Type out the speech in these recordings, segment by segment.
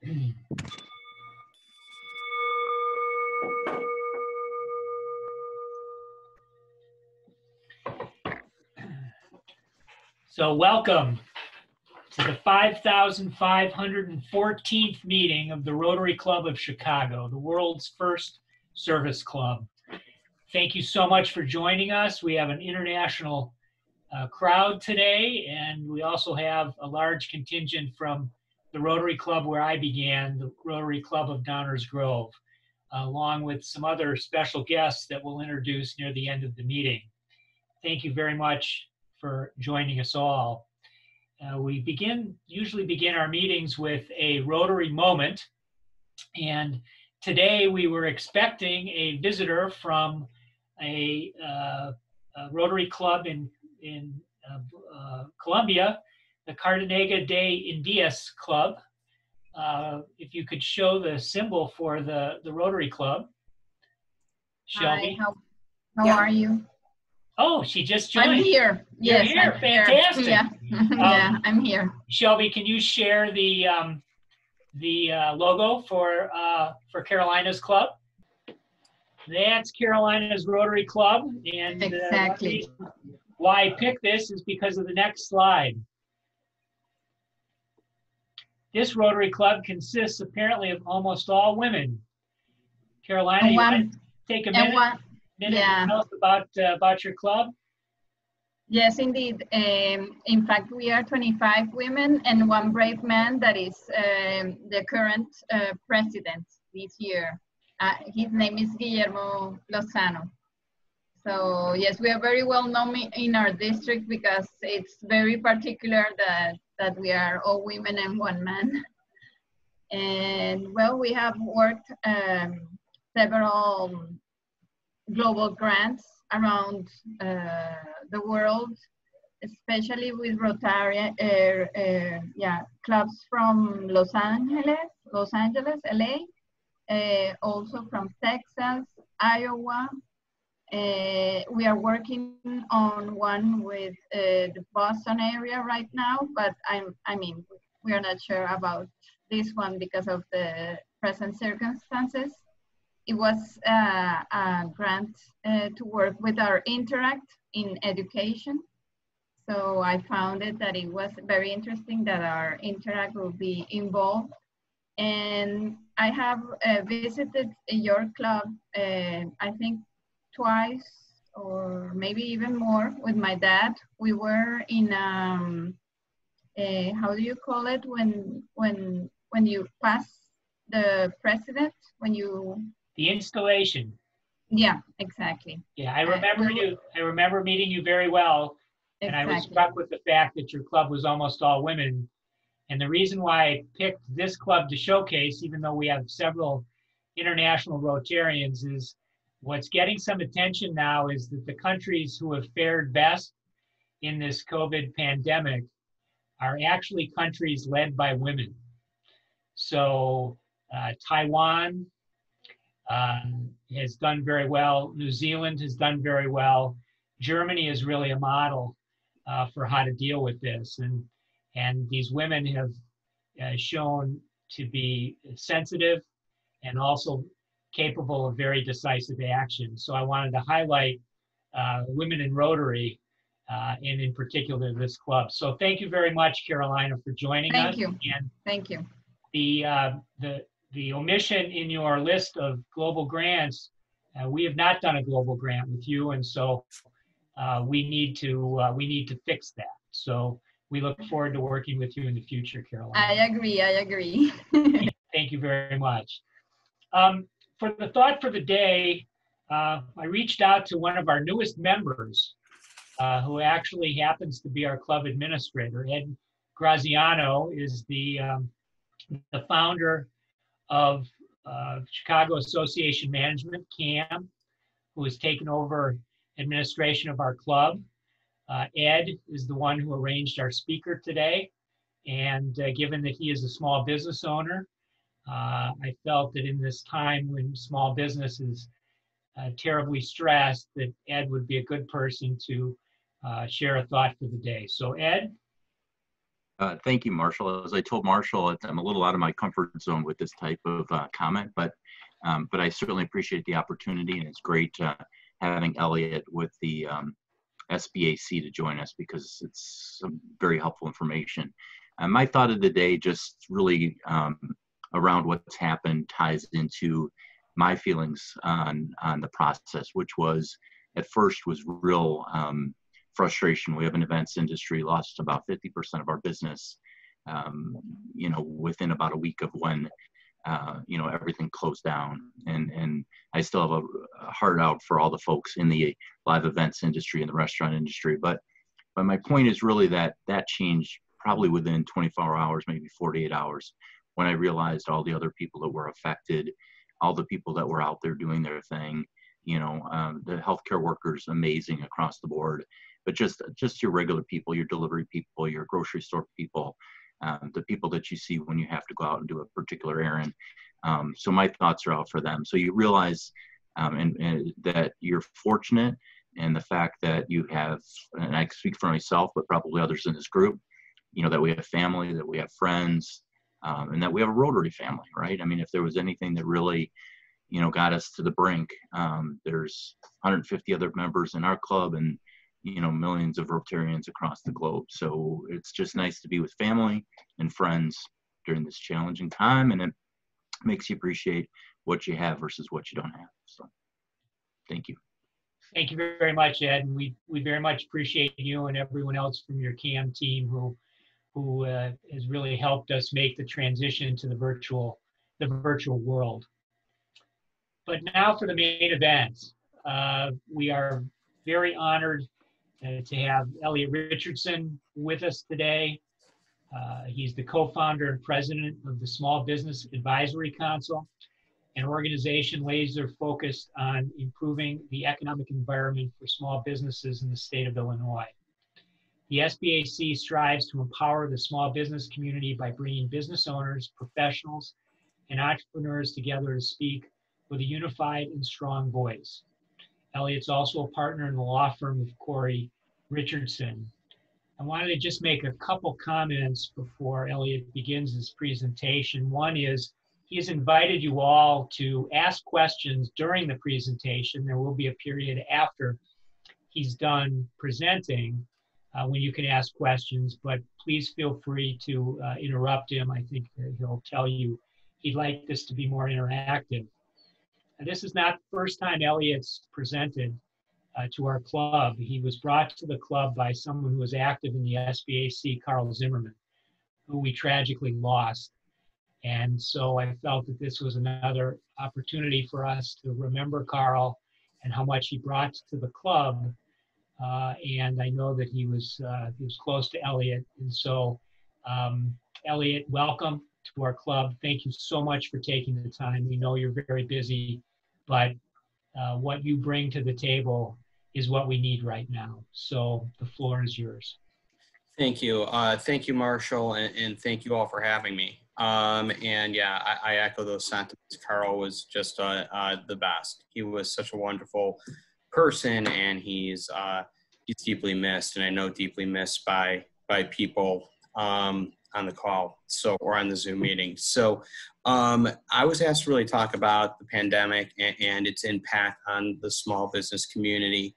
So welcome to the 5,514th meeting of the Rotary Club of Chicago, the world's first service club. Thank you so much for joining us. We have an international crowd today, and we also have a large contingent from the Rotary Club where I began, the Rotary Club of Downers Grove, along with some other special guests that we'll introduce near the end of the meeting. Thank you very much for joining us all. We usually begin our meetings with a Rotary moment, and today we were expecting a visitor from a Rotary Club in Colombia, the Cardenega de Indias Club. If you could show the symbol for the Rotary Club. Shelby. Hi, how are you? Oh, she just joined. I'm here. You're Yes, here. I'm Fantastic. Here. Yeah, I'm here. Shelby, can you share the logo for Carolina's club? That's Carolina's Rotary Club, and exactly. Why I picked this is because of the next slide. This Rotary Club consists apparently of almost all women. Carolina, you want to take a minute? Yeah. To tell us about your club? Yes, indeed. In fact, we are 25 women and one brave man that is the current president this year. His name is Guillermo Lozano. So yes, we are very well known in our district because it's very particular that we are all women and one man. And well, we have worked several global grants around the world, especially with Rotary, clubs from Los Angeles, LA, also from Texas, Iowa. We are working on one with the Boston area right now, but we are not sure about this one because of the present circumstances. It was a grant to work with our Interact in education. So I found that it was very interesting that our Interact will be involved. And I have visited your club, I think twice or maybe even more with my dad. We were in, how do you call it? When you pass the president, when you... The installation. Yeah, exactly. Yeah, I remember you. I remember meeting you very well, and I was struck with the fact that your club was almost all women. And the reason why I picked this club to showcase, even though we have several international Rotarians, is what's getting some attention now is that the countries who have fared best in this COVID pandemic are actually countries led by women. So Taiwan has done very well. New Zealand has done very well. Germany is really a model for how to deal with this. And these women have shown to be sensitive and also capable of very decisive action. So I wanted to highlight women in Rotary and in particular this club. So thank you very much, Carolina, for joining us. Thank you. And thank you. The omission in your list of global grants, we have not done a global grant with you, and so we need to fix that. So we look forward to working with you in the future, Carolina. I agree. Thank you very much. For the thought for the day, I reached out to one of our newest members, who actually happens to be our club administrator. Ed Graziano is the founder of Chicago Association Management, CAM, who has taken over administration of our club. Ed is the one who arranged our speaker today. And given that he is a small business owner, I felt that in this time when small business is terribly stressed, that Ed would be a good person to share a thought for the day. So Ed? Thank you, Marshall. As I told Marshall, I'm a little out of my comfort zone with this type of comment, but I certainly appreciate the opportunity, and it's great having Elliot with the SBAC to join us because it's some very helpful information. My thought of the day, just really around what's happened, ties into my feelings on the process, which was at first was real frustration. We have an events industry, lost about 50% of our business, within about a week of when, everything closed down. And I still have a heart out for all the folks in the live events industry and the restaurant industry. But my point is really that changed probably within 24 hours, maybe 48 hours, when I realized all the other people that were affected, all the people that were out there doing their thing, the healthcare workers, amazing across the board. But just your regular people, your delivery people, your grocery store people, the people that you see when you have to go out and do a particular errand. So my thoughts are out for them. So you realize and that you're fortunate, and the fact that you have, and I speak for myself, but probably others in this group, that we have family, that we have friends, and that we have a Rotary family, right? I mean, if there was anything that really, got us to the brink, there's 150 other members in our club, and millions of Rotarians across the globe. So it's just nice to be with family and friends during this challenging time, and it makes you appreciate what you have versus what you don't have. So thank you. Thank you very much, Ed. And we very much appreciate you and everyone else from your CAM team who has really helped us make the transition to the virtual world. But now for the main event. We are very honored to have Elliot Richardson with us today. He's the co-founder and president of the Small Business Advisory Council, an organization laser-focused on improving the economic environment for small businesses in the state of Illinois. The SBAC strives to empower the small business community by bringing business owners, professionals, and entrepreneurs together to speak with a unified and strong voice. Elliot's also a partner in the law firm of Corey Richardson. I wanted to just make a couple comments before Elliot begins his presentation. One is he has invited you all to ask questions during the presentation. There will be a period after he's done presenting when you can ask questions, but please feel free to interrupt him. I think that he'll tell you he'd like this to be more interactive. And this is not the first time Elliot's presented to our club. He was brought to the club by someone who was active in the SBAC, Carl Zimmerman, who we tragically lost. And so I felt that this was another opportunity for us to remember Carl and how much he brought to the club. And I know that he was close to Elliot. And so Elliot, welcome to our club. Thank you so much for taking the time. We know you're very busy, but what you bring to the table is what we need right now. So the floor is yours. Thank you. Thank you, Marshall, and thank you all for having me. And yeah, I echo those sentiments. Carl was just the best. He was such a wonderful person, and he's deeply missed, and I know deeply missed by people on the call, or on the Zoom meeting. So I was asked to really talk about the pandemic and its impact on the small business community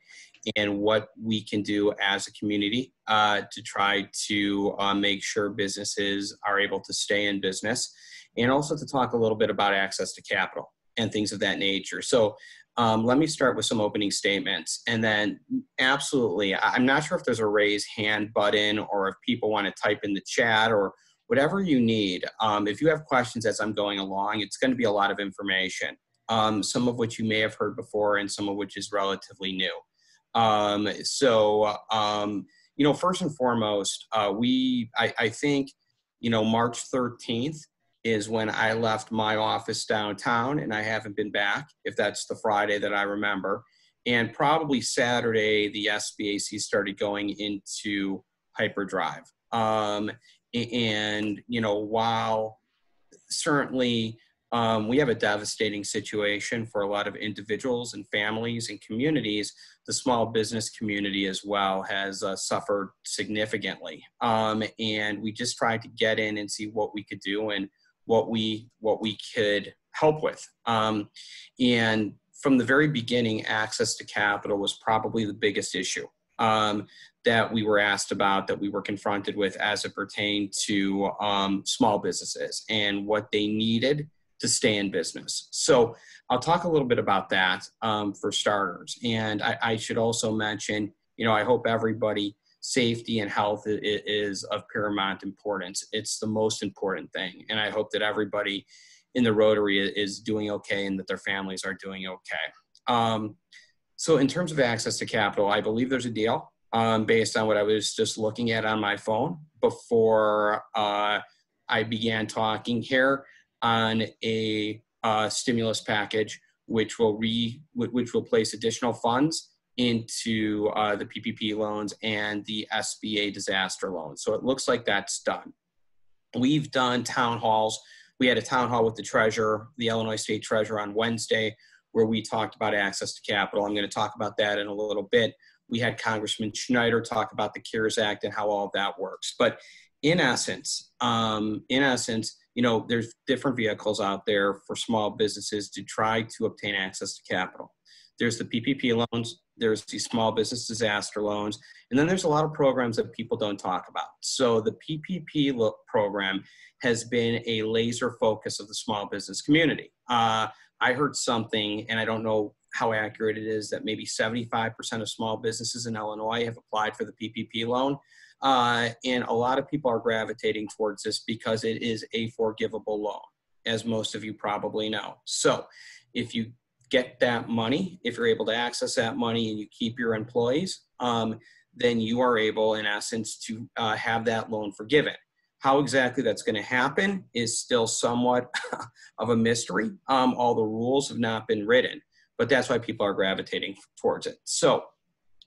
and what we can do as a community to try to make sure businesses are able to stay in business, and also to talk a little bit about access to capital and things of that nature. So let me start with some opening statements, and then absolutely, I'm not sure if there's a raise hand button or if people want to type in the chat or whatever you need. If you have questions as I'm going along, it's going to be a lot of information, some of which you may have heard before and some of which is relatively new. First and foremost, I think, March 13th is when I left my office downtown, and I haven't been back, if that's the Friday that I remember. And probably Saturday, the SBAC started going into hyperdrive. While certainly we have a devastating situation for a lot of individuals and families and communities. The small business community as well has suffered significantly. And we just tried to get in and see what we could do and what we could help with. And from the very beginning, access to capital was probably the biggest issue that we were asked about, that we were confronted with as it pertained to small businesses and what they needed to stay in business. So I'll talk a little bit about that for starters. And I should also mention, I hope everybody, safety and health is of paramount importance. It's the most important thing. And I hope that everybody in the Rotary is doing okay and that their families are doing okay. So in terms of access to capital, I believe there's a deal based on what I was just looking at on my phone before I began talking here on a stimulus package, which will place additional funds into the PPP loans and the SBA disaster loans. So it looks like that's done. We've done town halls. We had a town hall with the treasurer, the Illinois State Treasurer, on Wednesday, where we talked about access to capital. I'm going to talk about that in a little bit. We had Congressman Schneider talk about the CARES Act and how all of that works. But in essence, there's different vehicles out there for small businesses to try to obtain access to capital. There's the PPP loans, there's the small business disaster loans, and then there's a lot of programs that people don't talk about. So the PPP program has been a laser focus of the small business community. I heard something, and I don't know how accurate it is, that maybe 75% of small businesses in Illinois have applied for the PPP loan. And a lot of people are gravitating towards this because it is a forgivable loan, as most of you probably know. So if you get that money, if you're able to access that money and you keep your employees, then you are able, in essence, to have that loan forgiven. How exactly that's going to happen is still somewhat of a mystery. All the rules have not been written, but that's why people are gravitating towards it. So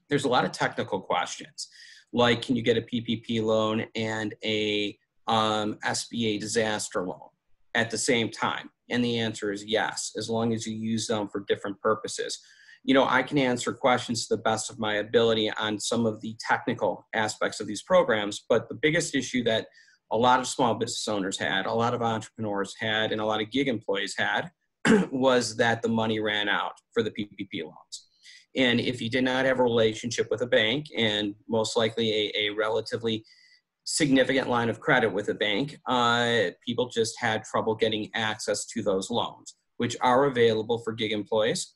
there's a lot of technical questions, like can you get a PPP loan and a SBA disaster loan at the same time? And the answer is yes, as long as you use them for different purposes. I can answer questions to the best of my ability on some of the technical aspects of these programs, but the biggest issue that a lot of small business owners had, a lot of entrepreneurs had, and a lot of gig employees had was that the money ran out for the PPP loans. And if you did not have a relationship with a bank, and most likely a relatively significant line of credit with a bank, people just had trouble getting access to those loans, which are available for gig employees,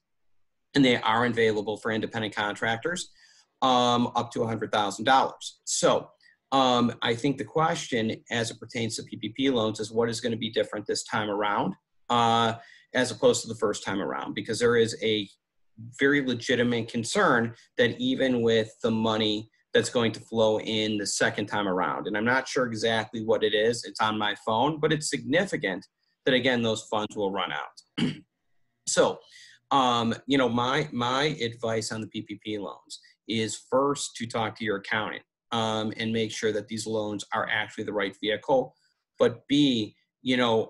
and they are available for independent contractors up to $100,000. So I think the question as it pertains to PPP loans is what is going to be different this time around as opposed to the first time around, because there is a very legitimate concern that even with the money that's going to flow in the second time around, and I'm not sure exactly what it is, it's on my phone, but it's significant that, again, those funds will run out. So, my advice on the PPP loans is first to talk to your accountant and make sure that these loans are actually the right vehicle, but B,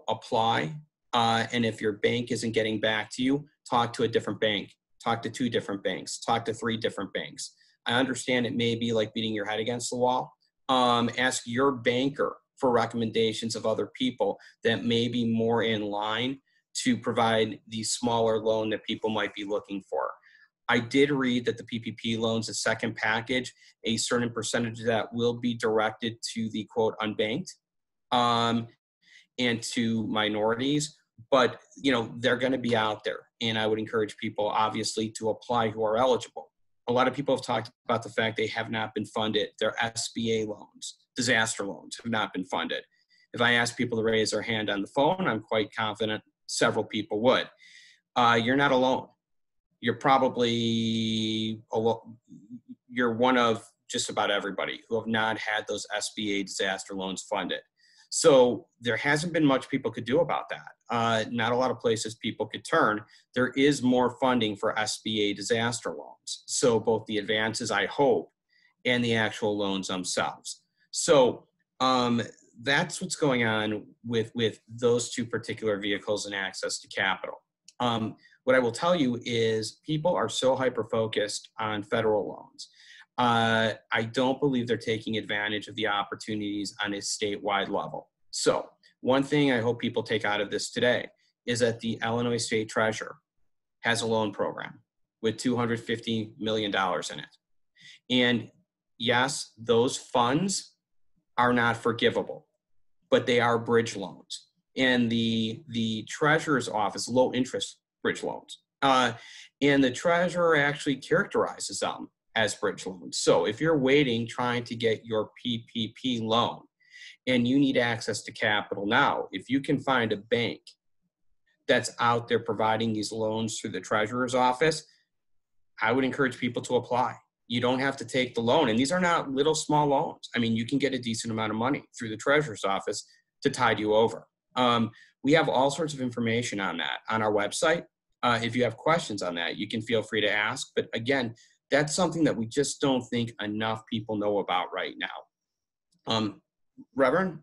apply. And if your bank isn't getting back to you, talk to a different bank, talk to 2 different banks, talk to 3 different banks. I understand it may be like beating your head against the wall. Ask your banker for recommendations of other people that may be more in line to provide the smaller loan that people might be looking for. I did read that the PPP loans, the second package, a certain percentage of that will be directed to the quote unbanked and to minorities, but they're going to be out there. And I would encourage people obviously to apply who are eligible. A lot of people have talked about the fact they have not been funded. Their SBA loans, disaster loans, have not been funded. If I ask people to raise their hand on the phone, I'm quite confident several people would. You're not alone. You're probably, you're one of just about everybody who have not had those SBA disaster loans funded. So there hasn't been much people could do about that. Not a lot of places people could turn. There is more funding for SBA disaster loans. So both the advances, I hope, and the actual loans themselves. So that's what's going on with those two particular vehicles and access to capital. What I will tell you is people are so hyper-focused on federal loans. I don't believe they're taking advantage of the opportunities on a statewide level. So one thing I hope people take out of this today is that the Illinois State Treasurer has a loan program with $250 million in it. And yes, those funds are not forgivable, but they are bridge loans. And the Treasurer's office, low interest bridge loans. And the Treasurer actually characterizes them as bridge loans. So if you're waiting, trying to get your PPP loan, and you need access to capital now, if you can find a bank that's out there providing these loans through the Treasurer's office, I would encourage people to apply. You don't have to take the loan. And these are not little small loans. I mean, you can get a decent amount of money through the Treasurer's office to tide you over. We have all sorts of information on that on our website. If you have questions on that, you can feel free to ask. But again, that's something that we just don't think enough people know about right now. Reverend?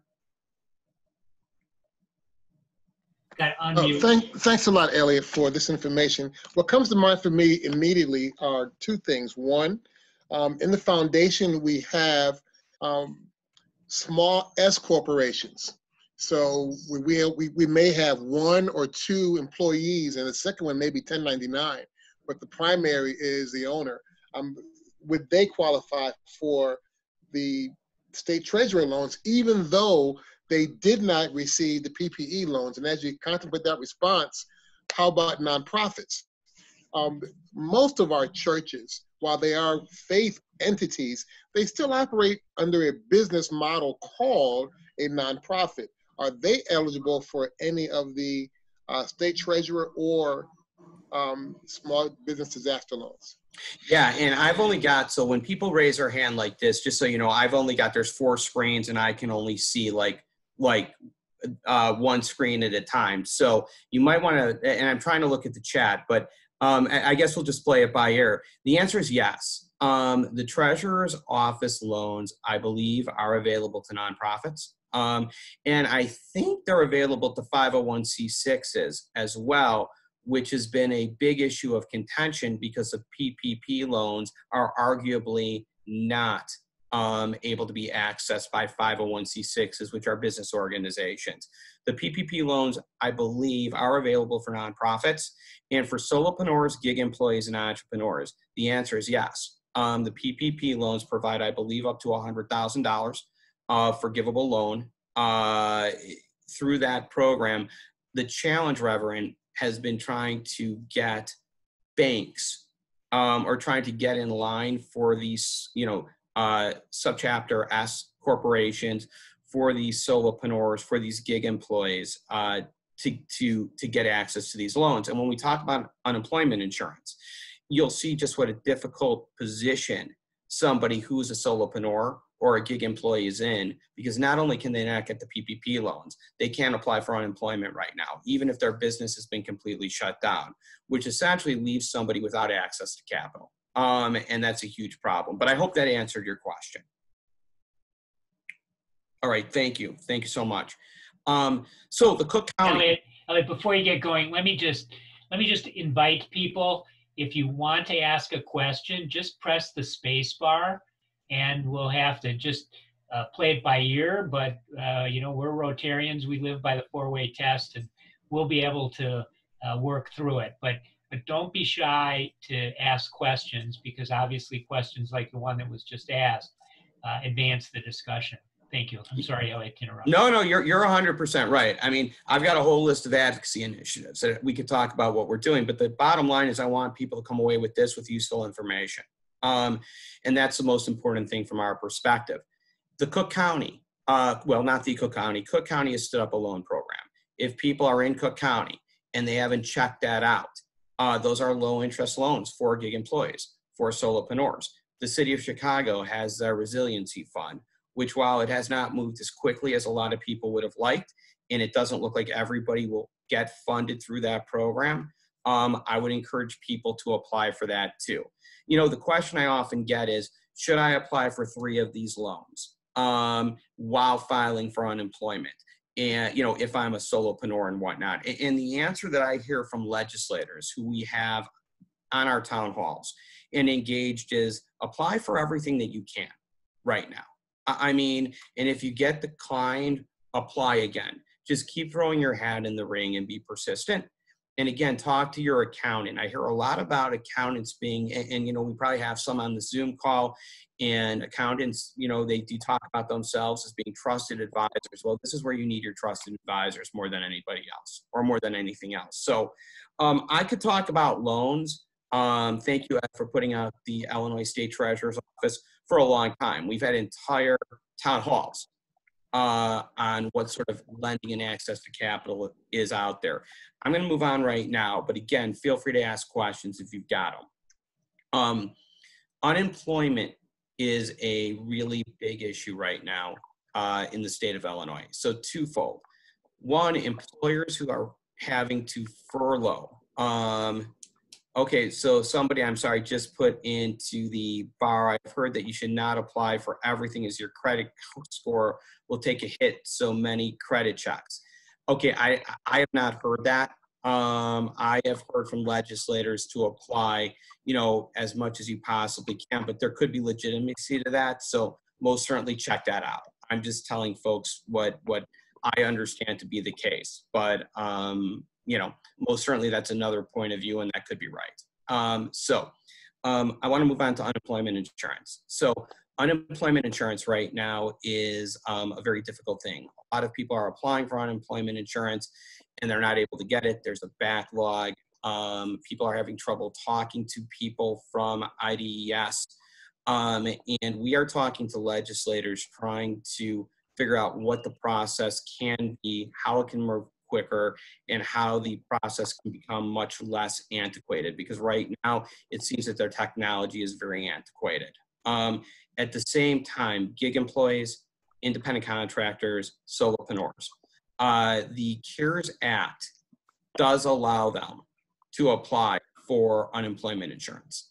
Thanks a lot, Elliot, for this information. What comes to mind for me immediately are two things. One, in the foundation, we have small S corporations. So we may have one or two employees, and the second one may be 1099, but the primary is the owner. Would they qualify for the state treasurer loans, even though they did not receive the PPE loans? And as you contemplate that response, how about nonprofits? Most of our churches, while they are faith entities, they still operate under a business model called a nonprofit. Are they eligible for any of the state treasurer or small business disaster loans? Yeah, and I've only got, so when people raise their hand like this, just so you know, I've only got, there's 4 screens and I can only see like one screen at a time. So you might want to, and I'm trying to look at the chat, but I guess we'll just play it by ear. The answer is yes. The Treasurer's office loans, I believe, are available to nonprofits. And I think they're available to 501c6s as well, which has been a big issue of contention because the PPP loans are arguably not able to be accessed by 501c6s, which are business organizations. The PPP loans, I believe, are available for nonprofits. And for solopreneurs, gig employees, and entrepreneurs, the answer is yes. The PPP loans provide, I believe, up to $100,000 forgivable loan through that program. The challenge, Reverend, has been trying to get banks or trying to get in line for these, subchapter S corporations, for these solopreneurs, for these gig employees to get access to these loans. And when we talk about unemployment insurance, you'll see just what a difficult position somebody who's a solopreneur or a gig employee is in, because not only can they not get the PPP loans, they can't apply for unemployment right now, even if their business has been completely shut down, which essentially leaves somebody without access to capital. And that's a huge problem. But I hope that answered your question. All right, thank you. Thank you so much. So the Cook County. Elliot, before you get going, let me just invite people. If you want to ask a question, just press the space bar, and we'll have to just play it by ear. But we're Rotarians. We live by the 4-way test, and we'll be able to work through it. But don't be shy to ask questions, because obviously questions like the one that was just asked advance the discussion. Thank you. I'm sorry, Elliot, to interrupt. No, you're 100% right. I mean, I've got a whole list of advocacy initiatives that we could talk about what we're doing, but the bottom line is I want people to come away with this with useful information. And that's the most important thing from our perspective. The Cook County, well, not the Cook County. Cook County has stood up a loan program. If people are in Cook County and they haven't checked that out, those are low interest loans for gig employees, for solopreneurs. The city of Chicago has their resiliency fund, which, while it has not moved as quickly as a lot of people would have liked, and it doesn't look like everybody will get funded through that program, I would encourage people to apply for that too. The question I often get is, should I apply for 3 of these loans? while filing for unemployment. And, you know, if I'm a solopreneur and whatnot. And the answer that I hear from legislators who we have on our town halls and engaged is apply for everything that you can right now. I mean, and if you get declined, apply again. Just keep throwing your hat in the ring and be persistent. And again, talk to your accountant. I hear a lot about accountants being, and you know, we probably have some on the Zoom call, and accountants, you know, they do talk about themselves as being trusted advisors. Well, this is where you need your trusted advisors more than anybody else, or more than anything else. So I could talk about loans. Thank you, Ed, for putting out the Illinois State Treasurer's Office for a long time. We've had entire town halls on what sort of lending and access to capital is out there. I'm going to move on right now, but again, feel free to ask questions if you've got them. Unemployment is a really big issue right now in the state of Illinois. So twofold. One, employers who are having to furlough. Okay, so somebody, I'm sorry, just put into the bar, I've heard that you should not apply for everything as your credit score will take a hit, so many credit checks. Okay, I have not heard that. I have heard from legislators to apply, you know, as much as you possibly can, but there could be legitimacy to that, so most certainly check that out. I'm just telling folks what I understand to be the case, but you know, most certainly that's another point of view and that could be right. I want to move on to unemployment insurance. So unemployment insurance right now is a very difficult thing. A lot of people are applying for unemployment insurance and they're not able to get it. There's a backlog. People are having trouble talking to people from IDES. And we are talking to legislators trying to figure out what the process can be, how it can move quicker, and how the process can become much less antiquated, because right now it seems that their technology is very antiquated. At the same time, gig employees, independent contractors, solopreneurs, the CARES Act does allow them to apply for unemployment insurance.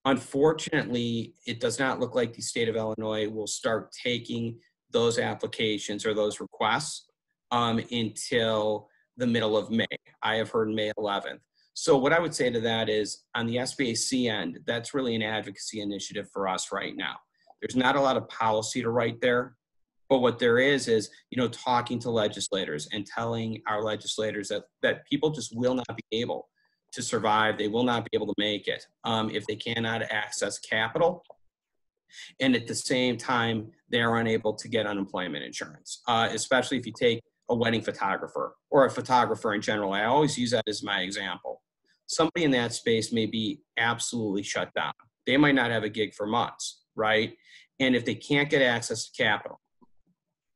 Unfortunately, it does not look like the state of Illinois will start taking those applications or those requests until the middle of May. I have heard May 11th. So what I would say to that is, on the SBAC end, that's really an advocacy initiative for us right now. There's not a lot of policy to write there, but what there is, you know, talking to legislators and telling our legislators that people just will not be able to survive. They will not be able to make it if they cannot access capital. And at the same time, they are unable to get unemployment insurance, especially if you take a wedding photographer or a photographer in general. I always use that as my example. Somebody in that space may be absolutely shut down. They might not have a gig for months, right? And if they can't get access to capital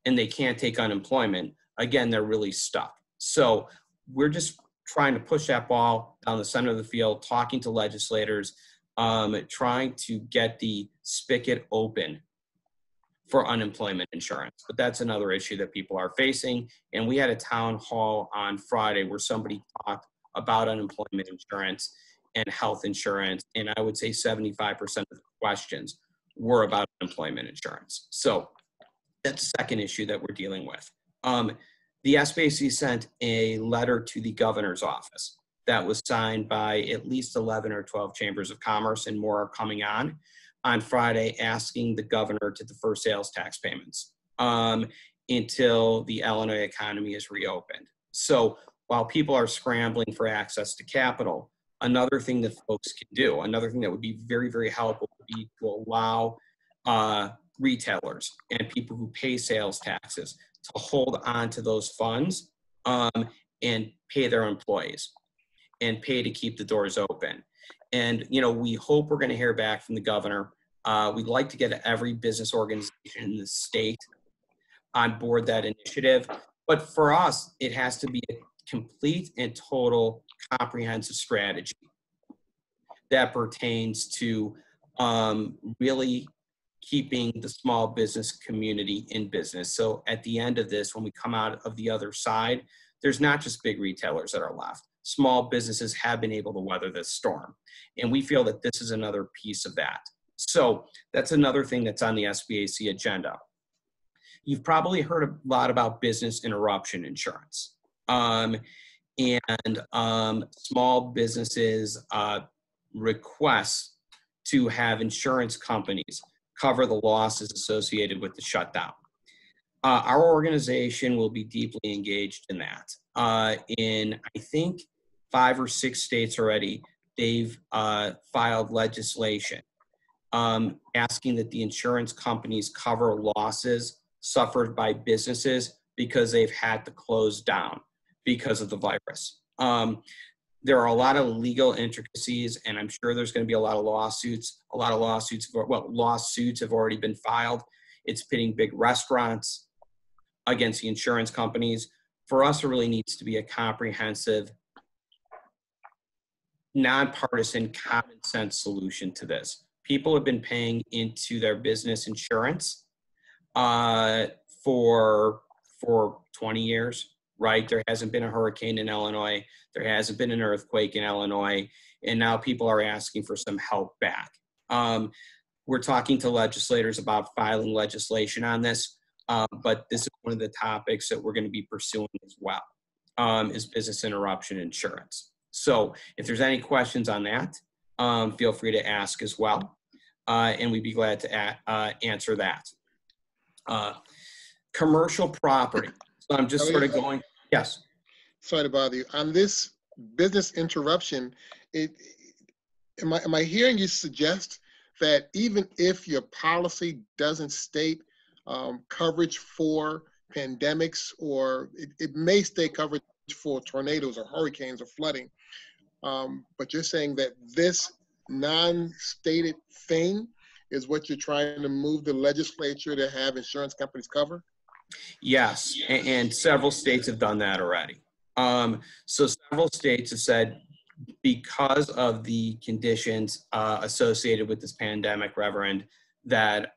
and they can't take unemployment, again, they're really stuck. So we're just trying to push that ball down the center of the field, talking to legislators, trying to get the spigot open for unemployment insurance. But that's another issue that people are facing. And we had a town hall on Friday where somebody talked about unemployment insurance and health insurance. And I would say 75% of the questions were about unemployment insurance. So that's the second issue that we're dealing with. The SBAC sent a letter to the governor's office that was signed by at least 11 or 12 chambers of commerce, and more are coming on Friday, asking the governor to defer sales tax payments until the Illinois economy is reopened. So while people are scrambling for access to capital, another thing that folks can do, another thing that would be very, very helpful would be to allow retailers and people who pay sales taxes to hold on to those funds and pay their employees and pay to keep the doors open. And, you know, we hope we're going to hear back from the governor. We'd like to get every business organization in the state on board that initiative. But for us, it has to be a complete and total comprehensive strategy that pertains to really keeping the small business community in business. So at the end of this, when we come out of the other side, there's not just big retailers that are left. Small businesses have been able to weather this storm. And we feel that this is another piece of that. So that's another thing that's on the SBAC agenda. You've probably heard a lot about business interruption insurance. Small businesses request to have insurance companies cover the losses associated with the shutdown. Our organization will be deeply engaged in that. In, I think, 5 or 6 states already, they've filed legislation asking that the insurance companies cover losses suffered by businesses because they've had to close down because of the virus. There are a lot of legal intricacies, and I'm sure there's going to be a lot of lawsuits. Lawsuits have already been filed. It's pitting big restaurants against the insurance companies. For us, it really needs to be a comprehensive, nonpartisan, common sense solution to this. People have been paying into their business insurance for 20 years, right? There hasn't been a hurricane in Illinois. There hasn't been an earthquake in Illinois. And now people are asking for some help back. We're talking to legislators about filing legislation on this, but this is one of the topics that we're going to be pursuing as well, is business interruption insurance. So if there's any questions on that, feel free to ask as well, and we'd be glad to answer that. Commercial property. So I'm just sort of going, yes. Sorry to bother you. On this business interruption, am I hearing you suggest that even if your policy doesn't state coverage for pandemics, or it may state coverage for tornadoes or hurricanes or flooding, but you're saying that this non-stated thing is what you're trying to move the legislature to have insurance companies cover? Yes, and several states have done that already. So several states have said, because of the conditions associated with this pandemic, Reverend, that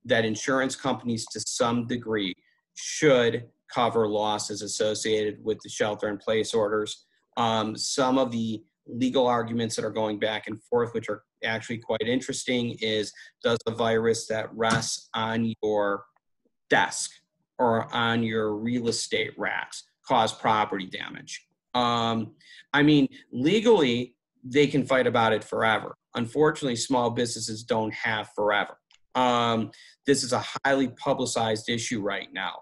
that insurance companies to some degree should cover losses associated with the shelter-in-place orders. Some of the legal arguments that are going back and forth, which are actually quite interesting, is does the virus that rests on your desk or on your real estate racks cause property damage? I mean, legally, they can fight about it forever. Unfortunately, small businesses don't have forever. This is a highly publicized issue right now.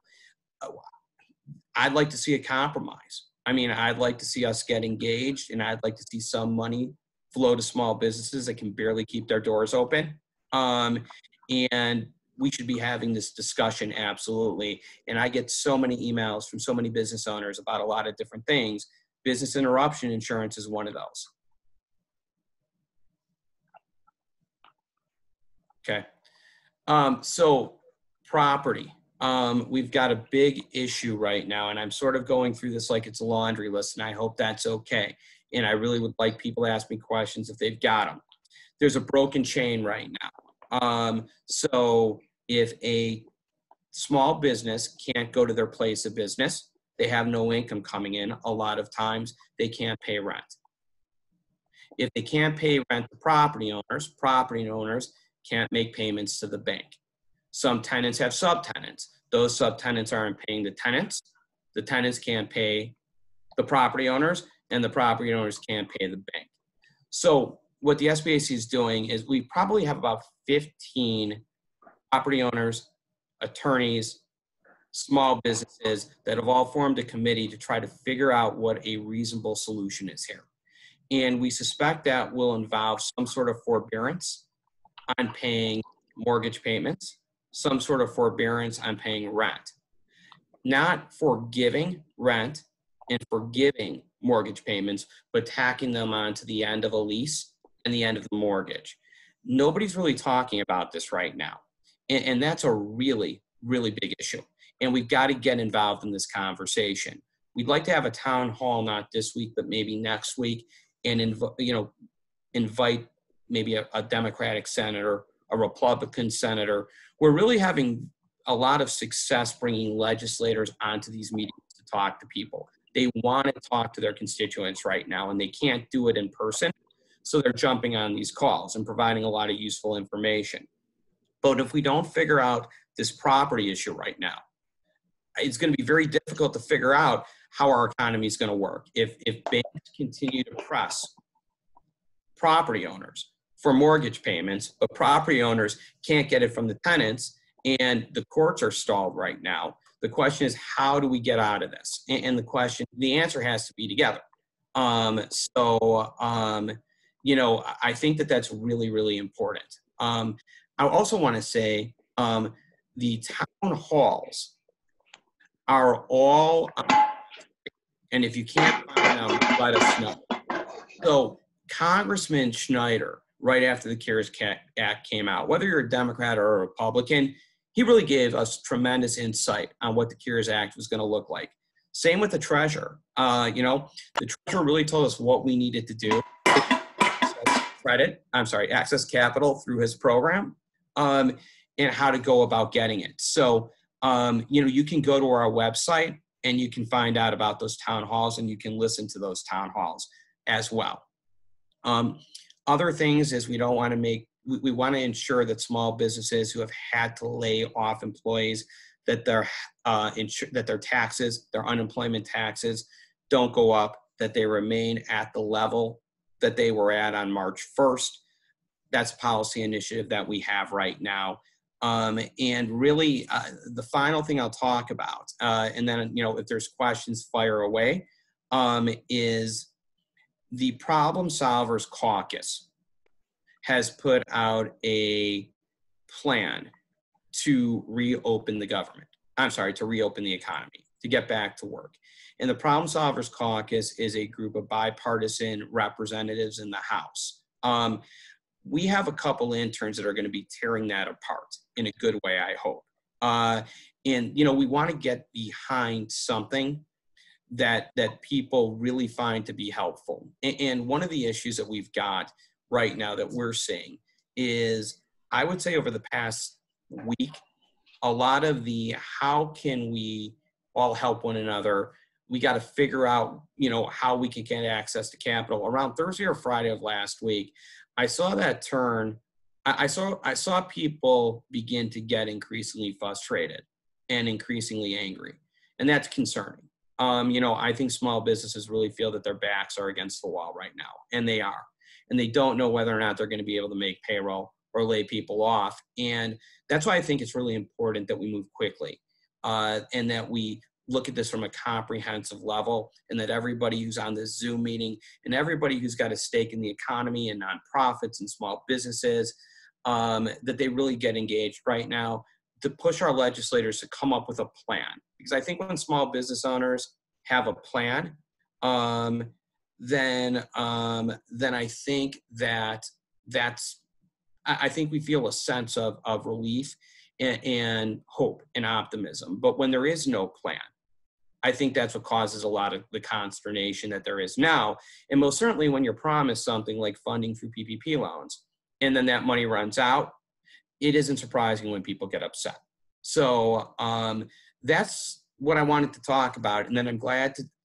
I'd like to see a compromise. I mean, I'd like to see us get engaged, and I'd like to see some money flow to small businesses that can barely keep their doors open. And we should be having this discussion, absolutely. And I get so many emails from so many business owners about a lot of different things. Business interruption insurance is one of those. Okay. So property. We've got a big issue right now, and I'm sort of going through this like it's a laundry list, and I hope that's okay. And I really would like people to ask me questions if they've got them. There's a broken chain right now. So if a small business can't go to their place of business, they have no income coming in. A lot of times they can't pay rent. If they can't pay rent to property owners can't make payments to the bank. Some tenants have subtenants. Those subtenants aren't paying the tenants. The tenants can't pay the property owners, and the property owners can't pay the bank. So what the SBAC is doing is we probably have about 15 property owners, attorneys, small businesses that have all formed a committee to try to figure out what a reasonable solution is here. And we suspect that will involve some sort of forbearance on paying mortgage payments, some sort of forbearance on paying rent. Not forgiving rent and forgiving mortgage payments, but tacking them onto the end of a lease and the end of the mortgage. Nobody's really talking about this right now. And that's a really, really big issue. And we've got to get involved in this conversation. We'd like to have a town hall, not this week, but maybe next week, and invite maybe a Democratic senator, a Republican senator. We're really having a lot of success bringing legislators onto these meetings to talk to people. They want to talk to their constituents right now, and they can't do it in person. So they're jumping on these calls and providing a lot of useful information. But if we don't figure out this property issue right now, it's going to be very difficult to figure out how our economy is going to work. If banks continue to press property owners for mortgage payments, but property owners can't get it from the tenants, and the courts are stalled right now, the question is, how do we get out of this? And the answer has to be together. You know, I think that that's really, really important. I also want to say the town halls are all, and if you can't find them, let us know. So Congressman Schneider, right after the CARES Act came out, whether you're a Democrat or a Republican, he really gave us tremendous insight on what the CARES Act was going to look like. Same with the treasurer. You know, the treasurer really told us what we needed to do. Access capital through his program, and how to go about getting it. So, you know, you can go to our website and you can find out about those town halls, and you can listen to those town halls as well. Other things is we want to ensure that small businesses who have had to lay off employees, that their taxes, their unemployment taxes, don't go up, that they remain at the level that they were at on March 1st. That's a policy initiative that we have right now. And really, the final thing I'll talk about, and then, you know, if there's questions, fire away, is the Problem Solvers Caucus has put out a plan to reopen the government. To reopen the economy, to get back to work. And the Problem Solvers Caucus is a group of bipartisan representatives in the House. We have a couple interns that are going to be tearing that apart in a good way, I hope. And, you know, we want to get behind something that people really find to be helpful. And one of the issues that we've got right now that we're seeing is, I would say over the past week, a lot of the how can we all help one another, we got to figure out, you know, how we can get access to capital. Around Thursday or Friday of last week, I saw that turn. I saw people begin to get increasingly frustrated and increasingly angry, and that's concerning. You know, I think small businesses really feel that their backs are against the wall right now, and they are. And they don't know whether or not they're going to be able to make payroll or lay people off. And that's why I think it's really important that we move quickly, and that we look at this from a comprehensive level, and that everybody who's on this Zoom meeting and everybody who's got a stake in the economy and nonprofits and small businesses, that they really get engaged right now to push our legislators to come up with a plan. Because I think when small business owners have a plan, then I think I think we feel a sense of relief and hope and optimism. But when there is no plan, I think that's what causes a lot of the consternation that there is now. And most certainly when you're promised something like funding through PPP loans, and then that money runs out, it isn't surprising when people get upset. So that's what I wanted to talk about. And then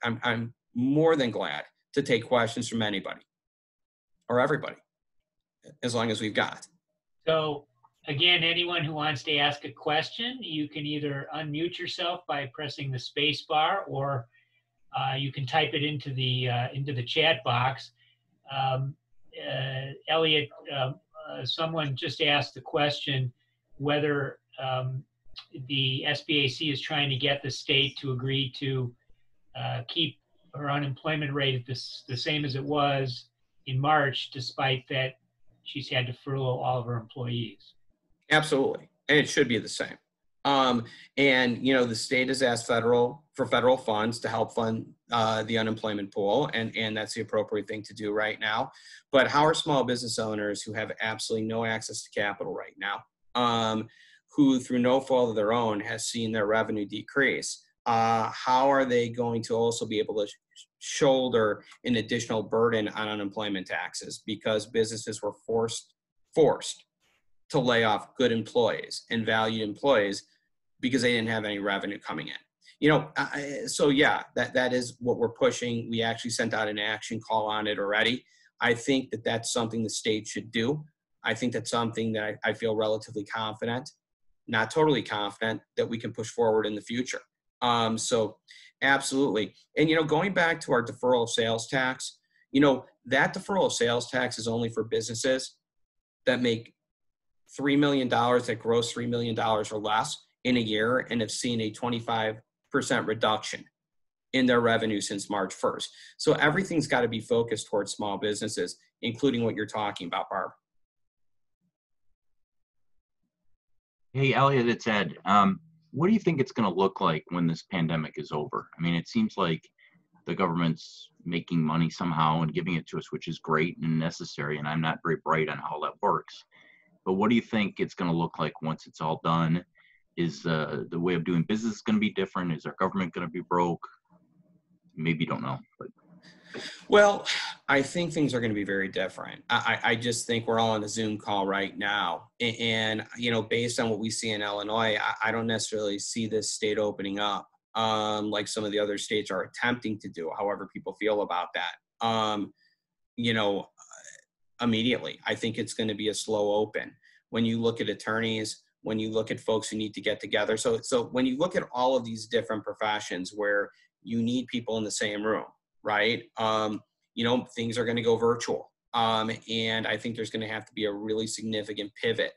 I'm more than glad to take questions from anybody or everybody, as long as we've got. So again, anyone who wants to ask a question, you can either unmute yourself by pressing the space bar, or you can type it into the chat box. Elliot, someone just asked the question whether the SBAC is trying to get the state to agree to keep her unemployment rate at the same as it was in March, despite that she's had to furlough all of her employees. Absolutely, and it should be the same. And you know, the state has asked for federal funds to help fund the unemployment pool, and that's the appropriate thing to do right now. But how are small business owners who have absolutely no access to capital right now, who through no fault of their own has seen their revenue decrease, how are they going to also be able to shoulder an additional burden on unemployment taxes because businesses were forced to lay off good employees and valued employees because they didn't have any revenue coming in? You know, so yeah, that is what we're pushing. We actually sent out an action call on it already. I think that that's something the state should do. I think that's something that I feel relatively confident, not totally confident, that we can push forward in the future. So absolutely. And, going back to our deferral of sales tax, that deferral of sales tax is only for businesses that make $3 million, that gross $3 million or less in a year, and have seen a 25% reduction in their revenue since March 1st. So everything's got to be focused towards small businesses, including what you're talking about, Barb. Hey, Elliot, it's Ed. What do you think it's going to look like when this pandemic is over? I mean, it seems like the government's making money somehow and giving it to us, which is great and necessary, and I'm not very bright on how that works. But what do you think it's going to look like once it's all done? Is the way of doing business going to be different? Is our government going to be broke? Maybe you don't know. But. Well, I think things are going to be very different. I just think we're all on a Zoom call right now. And, based on what we see in Illinois, I don't necessarily see this state opening up like some of the other states are attempting to do, however people feel about that. Immediately, I think it's going to be a slow open. When you look at attorneys, when you look at folks who need to get together. So when you look at all of these different professions where you need people in the same room, right? Things are going to go virtual. And I think there's going to have to be a really significant pivot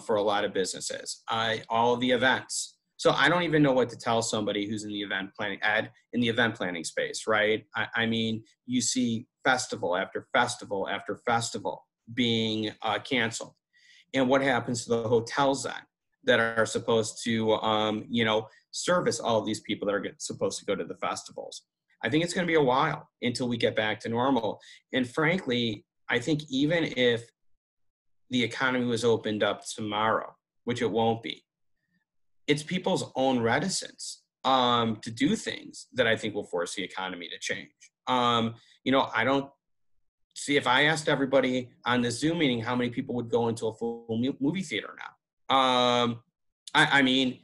for a lot of businesses. All of the events. So I don't even know what to tell somebody who's in the event planning space, right? I mean, you see festival after festival after festival being canceled. And what happens to the hotels then that are supposed to, service all of these people that are supposed to go to the festivals? I think it's going to be a while until we get back to normal. And frankly, I think even if the economy was opened up tomorrow, which it won't be, it's people's own reticence to do things that I think will force the economy to change. I don't see, if I asked everybody on this Zoom meeting how many people would go into a full movie theater now. I mean,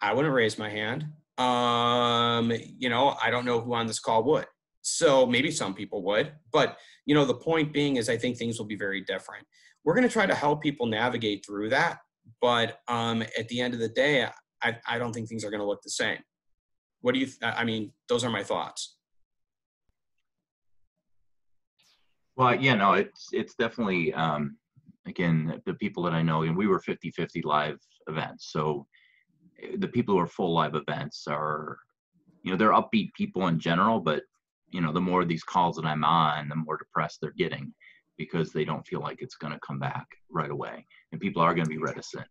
I wouldn't raise my hand. I don't know who on this call would. So maybe some people would, but the point being is I think things will be very different. We're going to try to help people navigate through that. But at the end of the day, I don't think things are going to look the same. What do you, those are my thoughts. Well, it's definitely, again, the people that I know, and we were 50-50 live events. So the people who are full live events are, they're upbeat people in general, but, the more of these calls that I'm on, the more depressed they're getting because they don't feel like it's going to come back right away. And people are going to be reticent.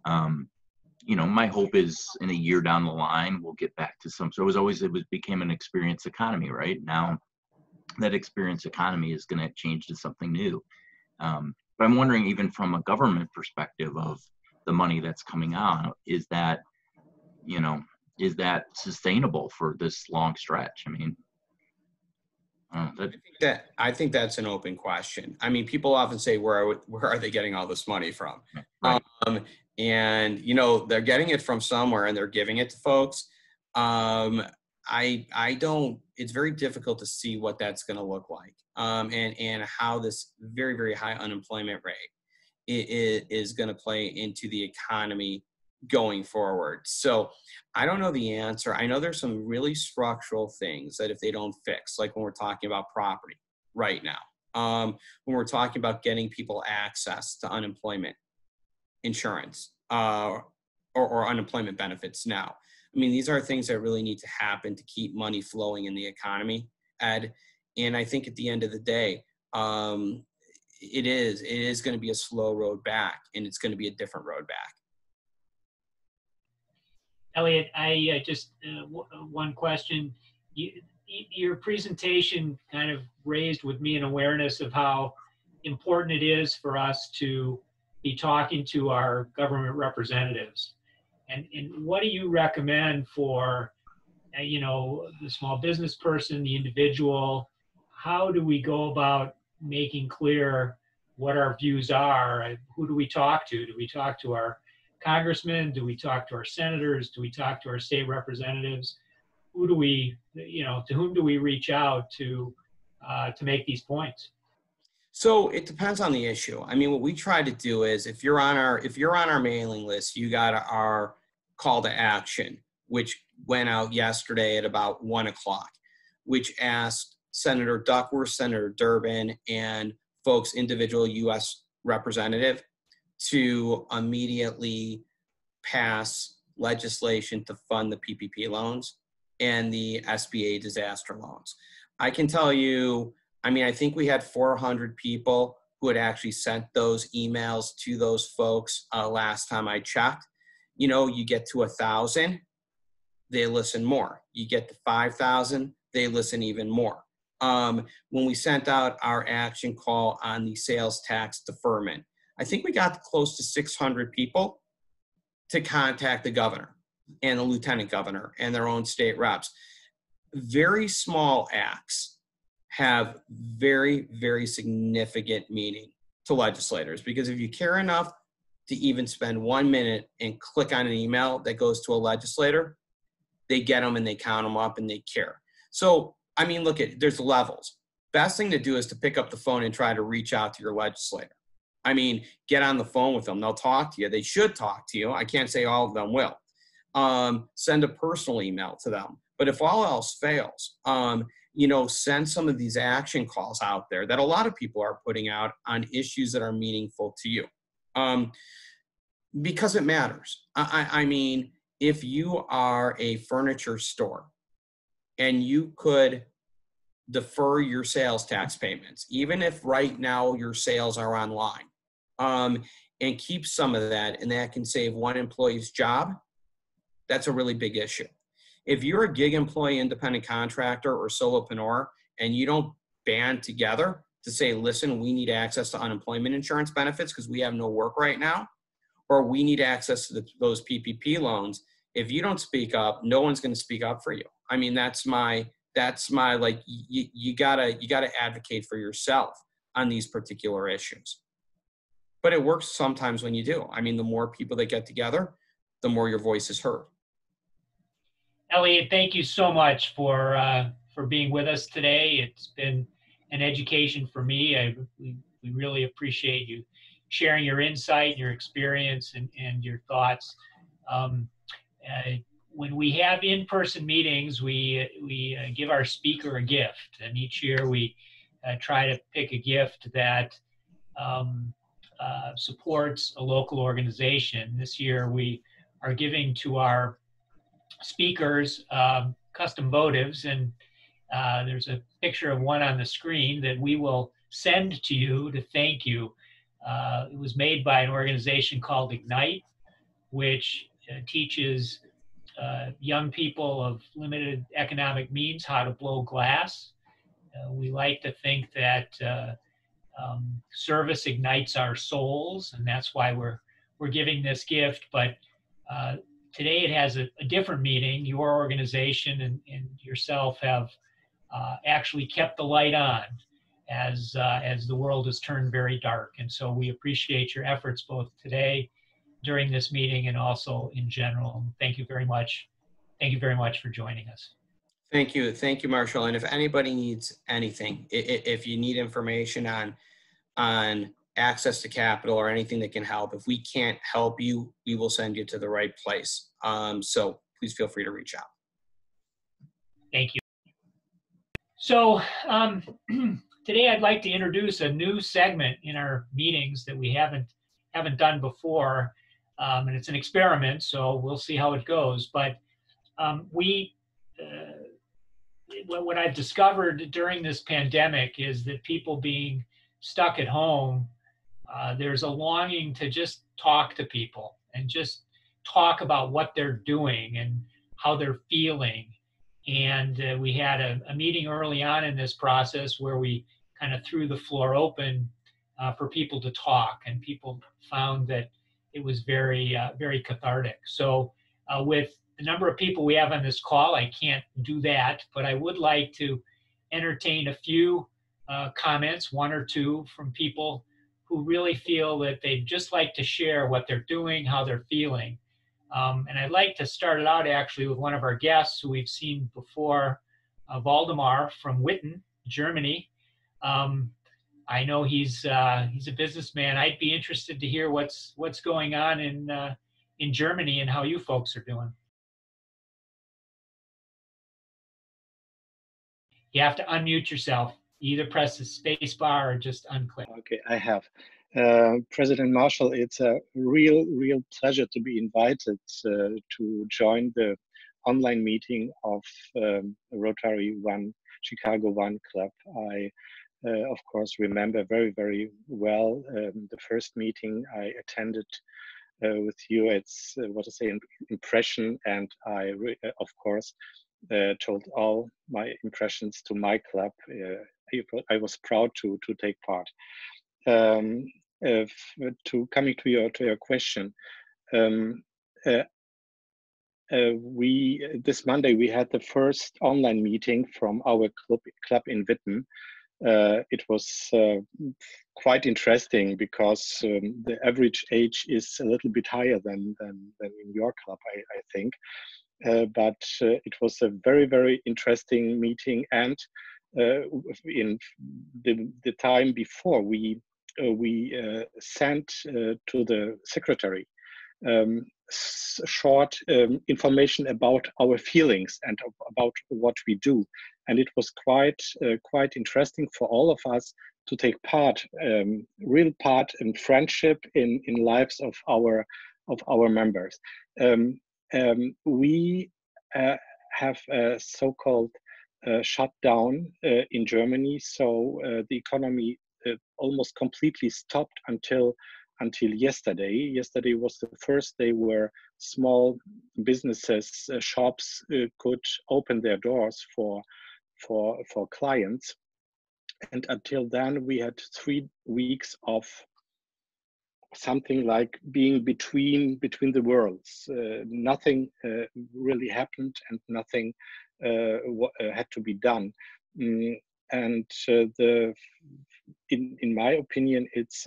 My hope is in a year down the line, we'll get back to some, so it became an experience economy, right? Now that experience economy is going to change to something new. But I'm wondering, even from a government perspective of the money that's coming out, is that sustainable for this long stretch? I mean, I think that's an open question. I mean, people often say, where are they getting all this money from? Right. And they're getting it from somewhere and they're giving it to folks. It's very difficult to see what that's going to look like. And how this very, very high unemployment rate is going to play into the economy going forward. So I don't know the answer. I know there's some really structural things that if they don't fix, like when we're talking about property right now, when we're talking about getting people access to unemployment insurance or unemployment benefits now. I mean, these are things that really need to happen to keep money flowing in the economy, Ed. And I think at the end of the day, it is going to be a slow road back, and it's going to be a different road back. Elliot, I just one question. Your presentation kind of raised with me an awareness of how important it is for us to be talking to our government representatives. And what do you recommend for, the small business person, the individual? How do we go about making clear what our views are? Who do we talk to? Do we talk to our congressmen? Do we talk to our senators? Do we talk to our state representatives? Who do we, to whom do we reach out to to make these points? So it depends on the issue. I mean, what we try to do is if you're on our mailing list, you got our call to action, which went out yesterday at about 1:00, which asked Senator Duckworth, Senator Durbin, and folks, individual U.S. representative, to immediately pass legislation to fund the PPP loans and the SBA disaster loans. I can tell you, I mean, I think we had 400 people who had actually sent those emails to those folks last time I checked. You know, you get to 1,000, they listen more. You get to 5,000, they listen even more. When we sent out our action call on the sales tax deferment, I think we got close to 600 people to contact the governor and the lieutenant governor and their own state reps. Very small acts have very, very significant meaning to legislators, because if you care enough to even spend 1 minute and click on an email that goes to a legislator, they get them and they count them up and they care. So, I mean, look, there's levels. Best thing to do is to pick up the phone and try to reach out to your legislator. I mean, get on the phone with them. They'll talk to you. They should talk to you. I can't say all of them will. Send a personal email to them. But if all else fails, you know, send some of these action calls out there that a lot of people are putting out on issues that are meaningful to you. Because it matters. I mean, if you are a furniture store and you could defer your sales tax payments, even if right now your sales are online, and keep some of that, and that can save one employee's job, that's a really big issue. If you're a gig employee, independent contractor, or solopreneur, and you don't band together to say, listen, we need access to unemployment insurance benefits because we have no work right now, or we need access to those PPP loans, if you don't speak up, no one's going to speak up for you. I mean, that's my like, you gotta advocate for yourself on these particular issues. But it works sometimes when you do. I mean, the more people that get together, the more your voice is heard. Elliot, thank you so much for being with us today. It's been an education for me. We really appreciate you sharing your insight, your experience, and your thoughts. When we have in-person meetings, we give our speaker a gift, and each year we try to pick a gift that supports a local organization. This year we are giving to our speakers custom votives, and there's a picture of one on the screen that we will send to you to thank you. It was made by an organization called Ignite, which teaches young people of limited economic means how to blow glass. We like to think that service ignites our souls, and that's why we're giving this gift. But today it has a different meaning. Your organization and yourself have actually kept the light on as the world has turned very dark. And so we appreciate your efforts both today, during this meeting, and also in general. Thank you very much. Thank you very much for joining us. Thank you, Marshall. And if anybody needs anything, if you need information on access to capital or anything that can help, if we can't help you, we will send you to the right place. So please feel free to reach out. Thank you. So today I'd like to introduce a new segment in our meetings that we haven't done before, and it's an experiment, so we'll see how it goes. But what I've discovered during this pandemic is that people being stuck at home, there's a longing to just talk to people and just talk about what they're doing and how they're feeling. And we had a meeting early on in this process where we kind of threw the floor open for people to talk, and people found that it was very, very cathartic. So with the number of people we have on this call, I can't do that, but I would like to entertain a few comments, one or two, from people who really feel that they'd just like to share what they're doing, how they're feeling. And I'd like to start it out actually with one of our guests who we've seen before, Waldemar from Witten, Germany. I know he's a businessman. I'd be interested to hear what's going on in Germany and how you folks are doing. You have to unmute yourself. You either press the space bar or just unclick. Okay, I have. President Marshall, it's a real pleasure to be invited to join the online meeting of Rotary Chicago One Club. I, of course, remember very well the first meeting I attended with you. It's what I say, an impression, and I, of course, told all my impressions to my club. I was proud to take part. To coming to your question, this Monday we had the first online meeting from our club in Witten. It was quite interesting because the average age is a little bit higher than in your club, I think. But it was a very interesting meeting, and in the time before we sent to the secretary short information about our feelings and about what we do, and it was quite interesting for all of us to take part, real part in friendship in lives of our members. We have a so-called shutdown in Germany, so the economy almost completely stopped until yesterday. Yesterday was the first day where small businesses, shops could open their doors for clients, and until then we had 3 weeks of something like being between the worlds. Nothing really happened, and nothing had to be done. And in my opinion, it's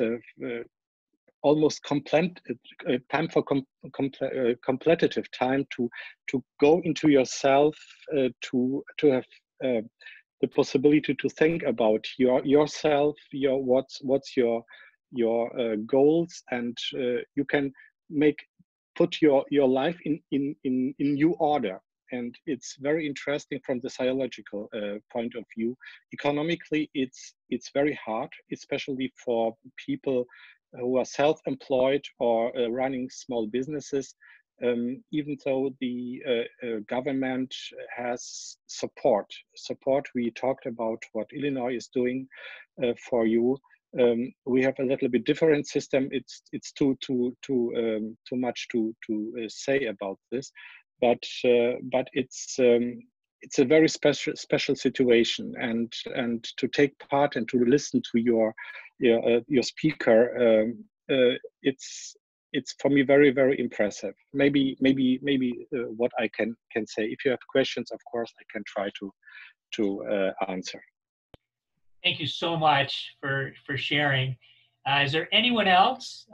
almost time for competitive time to go into yourself, to have the possibility to think about yourself, what's your goals, and you can put your life in new order. And it's very interesting from the psychological point of view. Economically, it's very hard, especially for people who are self-employed or running small businesses. Even though the government has support, we talked about what Illinois is doing for you. We have a little bit different system. It's too much to say about this, but it's a very special situation, and to take part and to listen to your speaker, it's for me very impressive. Maybe what I can say. If you have questions, of course I can try to answer. Thank you so much for sharing. Is there anyone else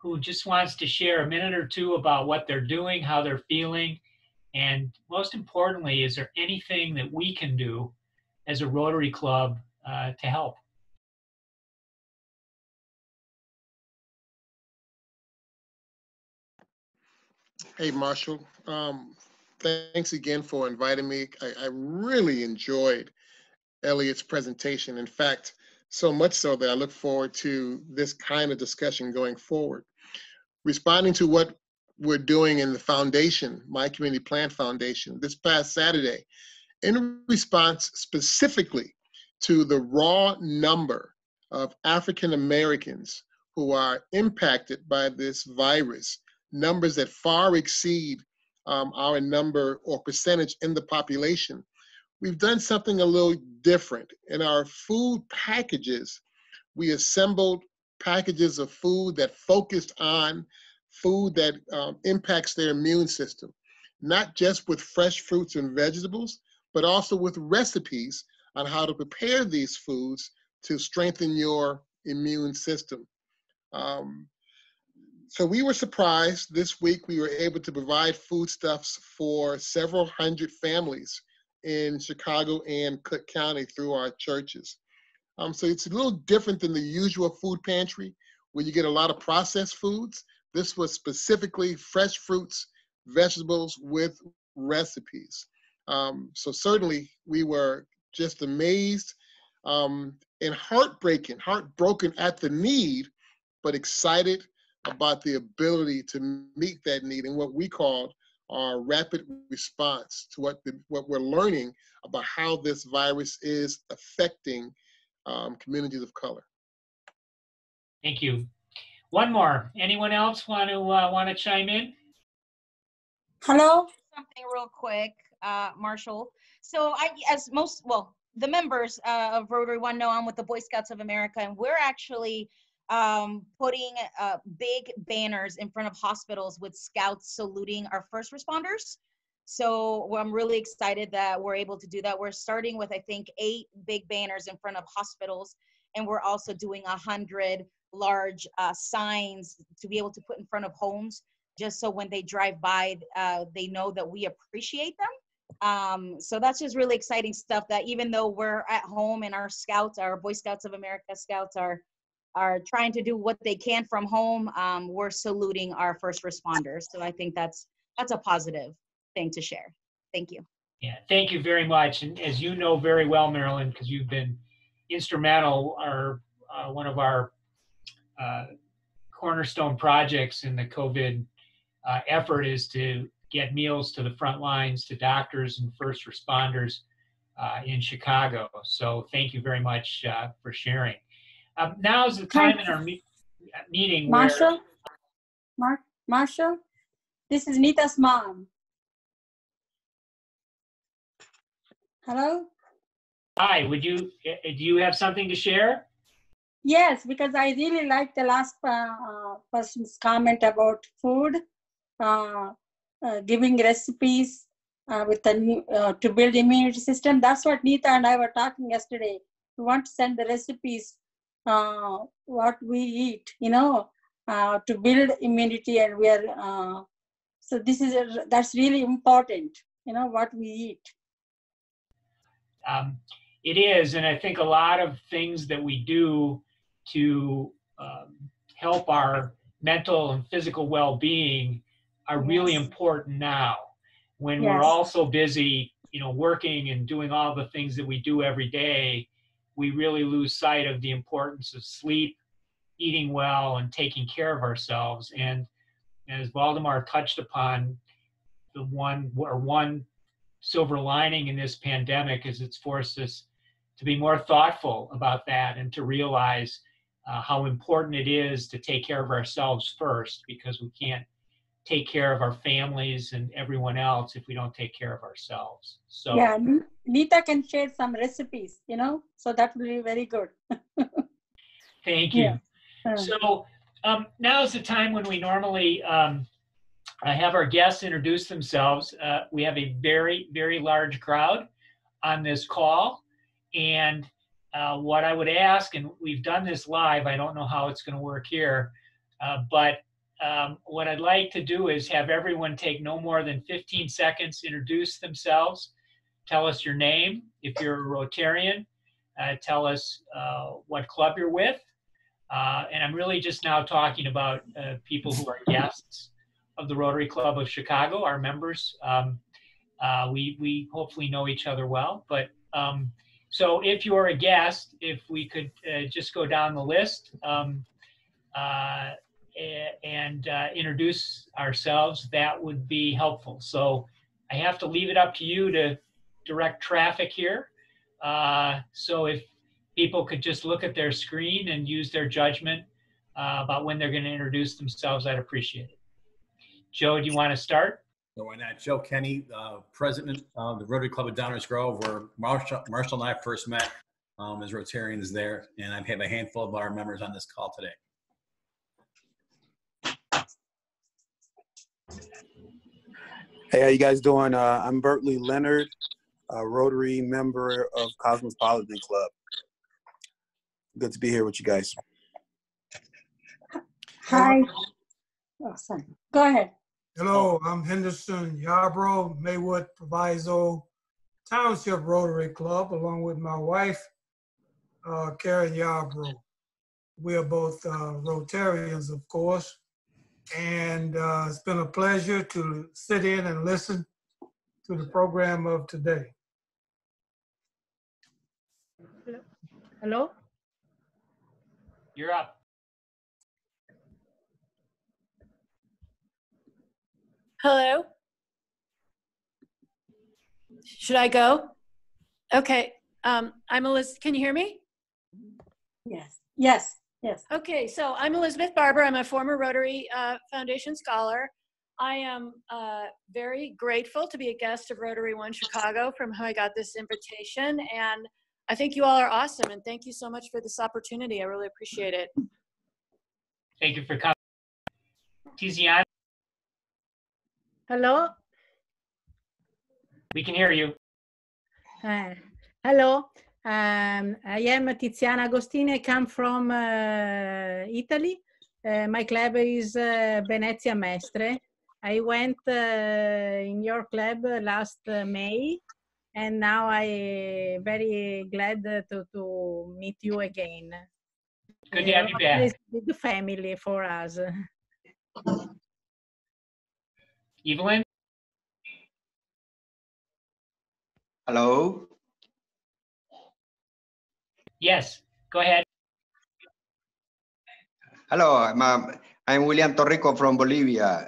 who just wants to share a minute or two about what they're doing, how they're feeling, and most importantly, is there anything that we can do as a Rotary Club to help? Hey, Marshall. Thanks again for inviting me. I really enjoyed Elliot's presentation. In fact, so much so that I look forward to this kind of discussion going forward. Responding to what we're doing in the foundation, My Community Plan Foundation, this past Saturday, in response specifically to the raw number of African Americans who are impacted by this virus, numbers that far exceed our number or percentage in the population, we've done something a little different. In our food packages, we assembled packages of food that focused on food that impacts their immune system, not just with fresh fruits and vegetables, but also with recipes on how to prepare these foods to strengthen your immune system. So we were surprised. This week we were able to provide foodstuffs for several hundred families in Chicago and Cook County through our churches. So it's a little different than the usual food pantry where you get a lot of processed foods. This was specifically fresh fruits, vegetables with recipes. So certainly we were just amazed and heartbroken at the need, but excited about the ability to meet that need and what we called our rapid response to what we're learning about how this virus is affecting communities of color. Thank you. One more. Anyone else want to chime in? Hello. Something real quick, Marshall. So the members of Rotary One know I'm with the Boy Scouts of America, and we're actually putting big banners in front of hospitals with scouts saluting our first responders. So I'm really excited that we're able to do that. We're starting with, I think, 8 big banners in front of hospitals, and we're also doing 100 large signs to be able to put in front of homes, just so when they drive by, they know that we appreciate them. So that's just really exciting stuff, that even though we're at home and our scouts, our Boy Scouts of America scouts are trying to do what they can from home, we're saluting our first responders. So I think that's a positive thing to share. Thank you. Yeah, thank you very much. And as you know very well, Marilyn, because you've been instrumental, one of our cornerstone projects in the COVID effort is to get meals to the front lines, to doctors and first responders in Chicago. So thank you very much for sharing. Now is the time in our meeting Marshall? where... Marshall, this is Nita's mom. Hello? Hi, do you have something to share? Yes, because I really like the last person's comment about food, giving recipes with to build immunity system. That's what Nita and I were talking yesterday. We want to send the recipes, what we eat, to build immunity, and we are. So that's really important, what we eat. It is, and I think a lot of things that we do to help our mental and physical well-being are really important now, when we're all so busy, working and doing all the things that we do every day. We really lose sight of the importance of sleep, eating well, and taking care of ourselves. And as Waldemar touched upon, the one silver lining in this pandemic is it's forced us to be more thoughtful about that and to realize how important it is to take care of ourselves first, because we can't take care of our families and everyone else if we don't take care of ourselves. So yeah, Nita can share some recipes, so that will be very good. Thank you. Yeah. So now is the time when we normally have our guests introduce themselves. We have a very, very large crowd on this call. And what I would ask, and we've done this live, I don't know how it's going to work here, but what I'd like to do is have everyone take no more than 15 seconds, introduce themselves, tell us your name. If you're a Rotarian, tell us what club you're with. And I'm really just now talking about people who are guests of the Rotary Club of Chicago, our members. We hopefully know each other well, but so if you're a guest, if we could just go down the list and introduce ourselves, that would be helpful. So I have to leave it up to you to direct traffic here. So if people could just look at their screen and use their judgment about when they're going to introduce themselves, I'd appreciate it. Joe, do you want to start? So why not? Joe Kenny, president of the Rotary Club of Downers Grove, where Marshall and I first met as Rotarians there, and I have a handful of our members on this call today. Hey, how you guys doing? I'm Bertley Leonard, a Rotary member of Cosmopolitan Club. Good to be here with you guys. Hi. Oh, sorry. Go ahead. Hello, I'm Henderson Yarbrough, Maywood Proviso Township Rotary Club, along with my wife. Karen Yarbrough. We are both Rotarians, of course. And it's been a pleasure to sit in and listen to the program of today. Hello? You're up. Hello? Should I go? Okay. I'm Elizabeth. Can you hear me? Yes. Yes. Yes. Okay, so I'm Elizabeth Barber. I'm a former Rotary Foundation scholar. I am very grateful to be a guest of Rotary One Chicago, from whom I got this invitation. And I think you all are awesome. And thank you so much for this opportunity. I really appreciate it. Thank you for coming. Tiziana, Hello. we can hear you. Hello. I am Tiziana Agostini. I come from Italy. My club is Venezia Mestre. I went in your club last May, and now I very glad to meet you again. Good to have you back. It's a big family for us. Evelyn? Hello. Yes, go ahead. Hello, I'm William Torrico from Bolivia,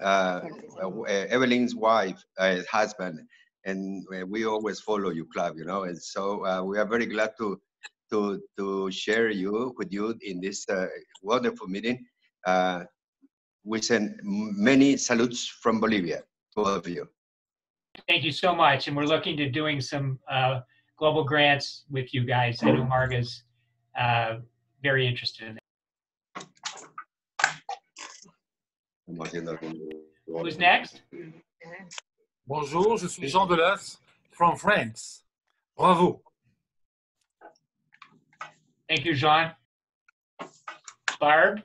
Evelyn's wife, husband, and we always follow your club, you know, and so we are very glad to share with you in this wonderful meeting. We send many salutes from Bolivia to all of you. Thank you so much. And we're looking to doing some global grants with you guys. I know Marga's very interested in it. Who's next? Bonjour, je suis Jean Delas from France. Bravo. Thank you, Jean. Barb?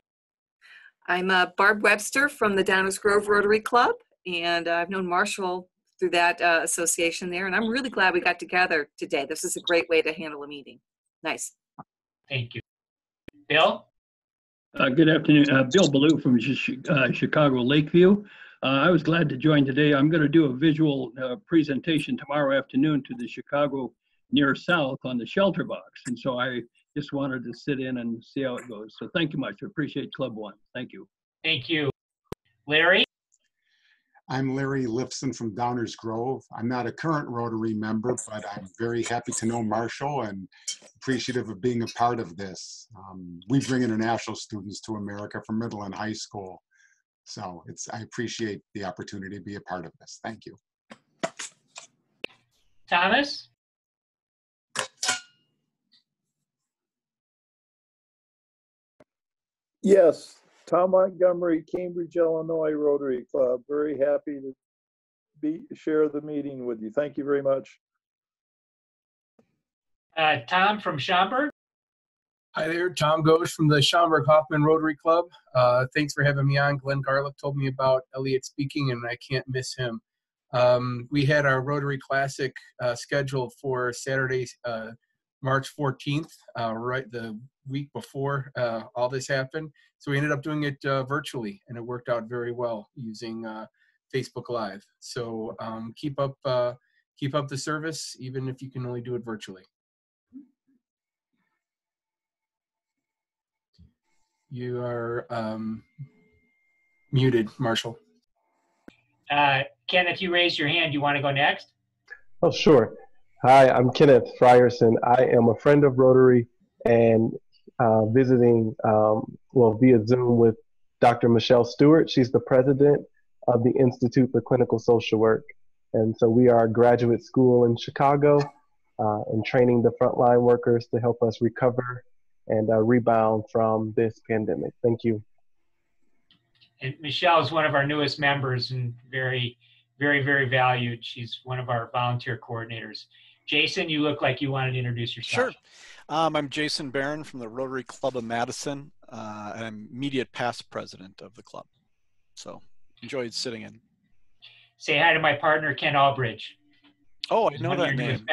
I'm Barb Webster from the Downers Grove Rotary Club, and I've known Marshall through that association there, and I'm really glad we got together today. This is a great way to handle a meeting. Nice. Thank you. Bill? Good afternoon. Bill Ballou from Chicago Lakeview. I was glad to join today. I'm going to do a visual presentation tomorrow afternoon to the Chicago Near South on the shelter box. And so I just wanted to sit in and see how it goes. So thank you much. I appreciate Club One. Thank you. Thank you. Larry? I'm Larry Lifson from Downers Grove. I'm not a current Rotary member, but I'm very happy to know Marshall and appreciative of being a part of this. We bring international students to America from middle and high school. So I appreciate the opportunity to be a part of this. Thank you. Thomas? Yes, Tom Montgomery, Cambridge, Illinois Rotary Club. Very happy to share the meeting with you. Thank you very much. Tom from Schaumburg? Hi there, Tom Ghosh from the Schaumburg Hoffman Rotary Club. Thanks for having me on. Glenn Garlick told me about Elliot speaking, and I can't miss him. We had our Rotary Classic scheduled for Saturday, March 14th, right the week before all this happened. So we ended up doing it virtually, and it worked out very well using Facebook Live. So keep up the service, even if you can only do it virtually. You are muted, Marshall. Kenneth, you raised your hand. You want to go next? Oh, sure. Hi, I'm Kenneth Frierson. I am a friend of Rotary and visiting, via Zoom with Dr. Michelle Stewart. She's the president of the Institute for Clinical Social Work. And so we are a graduate school in Chicago and training the frontline workers to help us recover and rebound from this pandemic. Thank you. And Michelle is one of our newest members and very, very, very valued. She's one of our volunteer coordinators. Jason, you look like you wanted to introduce yourself. Sure. I'm Jason Barron from the Rotary Club of Madison, and I'm immediate past president of the club. So enjoyed sitting in. Say hi to my partner, Ken Albridge. Oh, I know that name.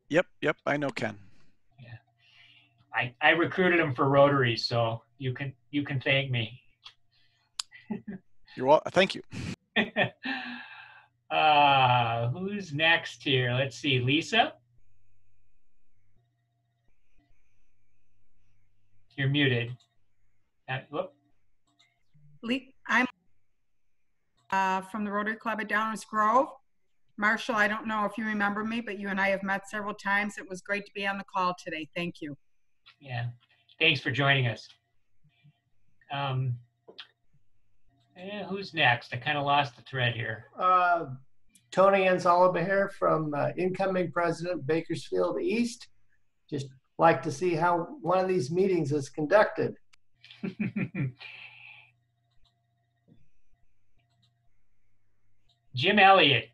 Yep, I know Ken. I recruited him for Rotary, so you can thank me. You're welcome. Thank you. Who's next here? Let's see, Lisa. You're muted. Whoop. I'm from the Rotary Club at Downers Grove. Marshall, I don't know if you remember me, but you and I have met several times. It was great to be on the call today. Thank you. Yeah, thanks for joining us. Who's next? I kind of lost the thread here. Tony Anzalabahir from incoming president, Bakersfield East. Just like to see how one of these meetings is conducted. Jim Elliott.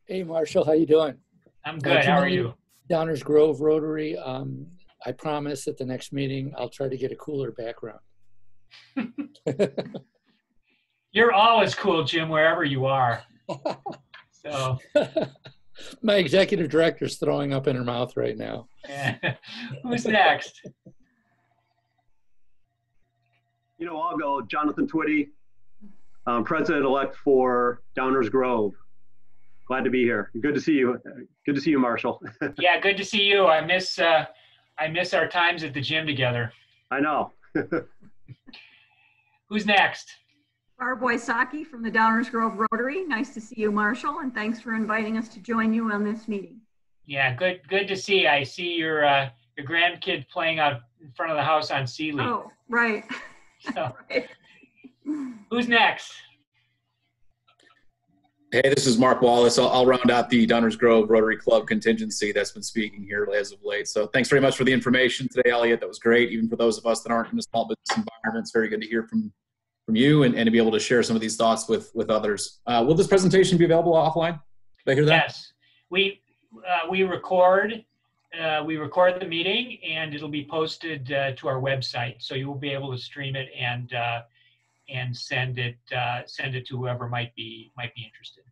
Hey, Marshall, how you doing? I'm good. How are you? Downers Grove Rotary. I promise at the next meeting, I'll try to get a cooler background. You're always cool, Jim, wherever you are. So. My executive director's throwing up in her mouth right now. Who's next? I'll go. Jonathan Twitty, president-elect for Downers Grove. Glad to be here. Good to see you. Good to see you, Marshall. Yeah, good to see you. I miss our times at the gym together. I know. Who's next? Barb Wysocki from the Downers Grove Rotary. Nice to see you, Marshall, and thanks for inviting us to join you on this meeting. Yeah, good to see. I see your grandkid playing out in front of the house on Sealy. Oh, right. So, right. Who's next? Hey, this is Mark Wallace. I'll round out the Downers Grove Rotary Club contingency that's been speaking here as of late. So thanks very much for the information today, Elliot. That was great. Even for those of us that aren't in a small business environment, it's very good to hear from you and to be able to share some of these thoughts with others. Will this presentation be available offline? Did I hear that? Yes, we record the meeting and it'll be posted to our website, so you will be able to stream it and send it to whoever might be interested.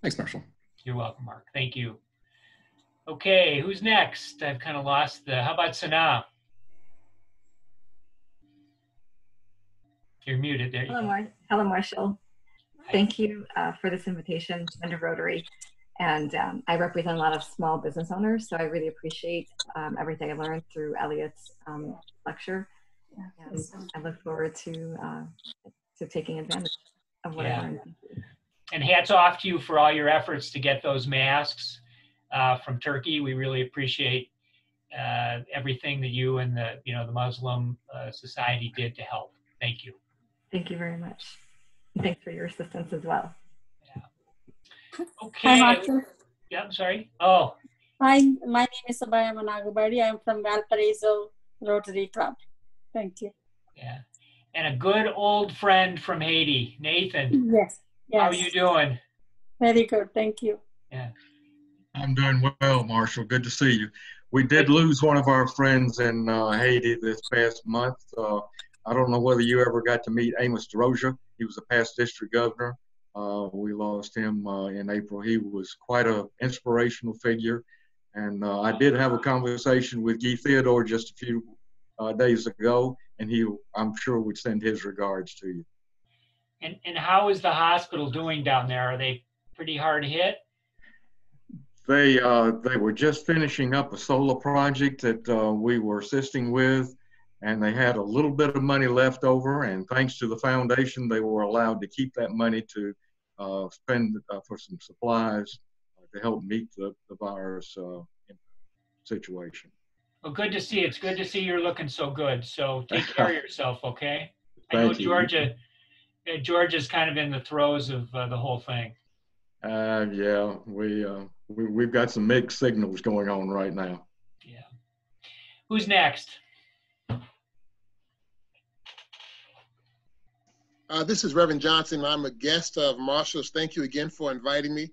Thanks, Marshall. You're welcome, Mark. Thank you. Okay, who's next? I've kind of lost how about Sanaa? You're muted there. Hello, Marshall. Thank you for this invitation to Rotary. And I represent a lot of small business owners, so I really appreciate everything I learned through Elliot's lecture. And I look forward to taking advantage of what I learned. And hats off to you for all your efforts to get those masks from Turkey. We really appreciate everything that you and the Muslim Society did to help. Thank you. Thank you very much. Thanks for your assistance as well. Okay. Hi, Marshall. Yeah, I'm sorry. Oh. Hi, my name is Sabaya Managabadi. I'm from Valparaiso Rotary Club. Thank you. Yeah. And a good old friend from Haiti, Nathan. Yes. How are you doing? Very good. Thank you. Yeah. I'm doing well, Marshall. Good to see you. We did lose one of our friends in Haiti this past month. I don't know whether you ever got to meet Amos DeRosa. He was a past district governor. We lost him in April. He was quite an inspirational figure. And I did have a conversation with Guy Theodore just a few days ago, and I'm sure would send his regards to you. And how is the hospital doing down there? Are they pretty hard hit? They were just finishing up a solar project that we were assisting with, and they had a little bit of money left over, and thanks to the foundation, they were allowed to keep that money to spend for some supplies to help meet the virus situation. Well, good to see. It's good to see you're looking so good. So take care of yourself, okay? I know Georgia's kind of in the throes of the whole thing. Yeah, we've got some mixed signals going on right now. Yeah. Who's next? This is Reverend Johnson. I'm a guest of Marshall's. Thank you again for inviting me.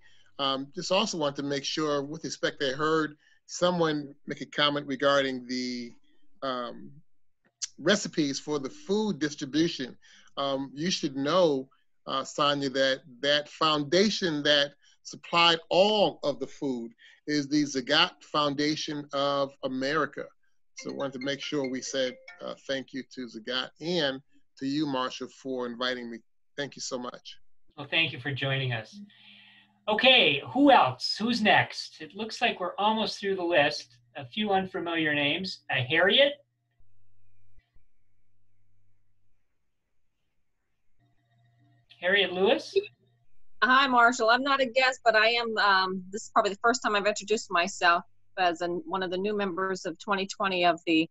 Just also want to make sure, with respect, I heard someone make a comment regarding the recipes for the food distribution. You should know, Sonia, that foundation that supplied all of the food is the Zagat Foundation of America. So I wanted to make sure we said thank you to Zagat and to you, Marshall, for inviting me. Thank you so much. Well, thank you for joining us. Okay, who else? Who's next? It looks like we're almost through the list. A few unfamiliar names. Harriet? Harriet Lewis? Hi, Marshall. I'm not a guest, but I am, this is probably the first time I've introduced myself as one of the new members of 2020 of the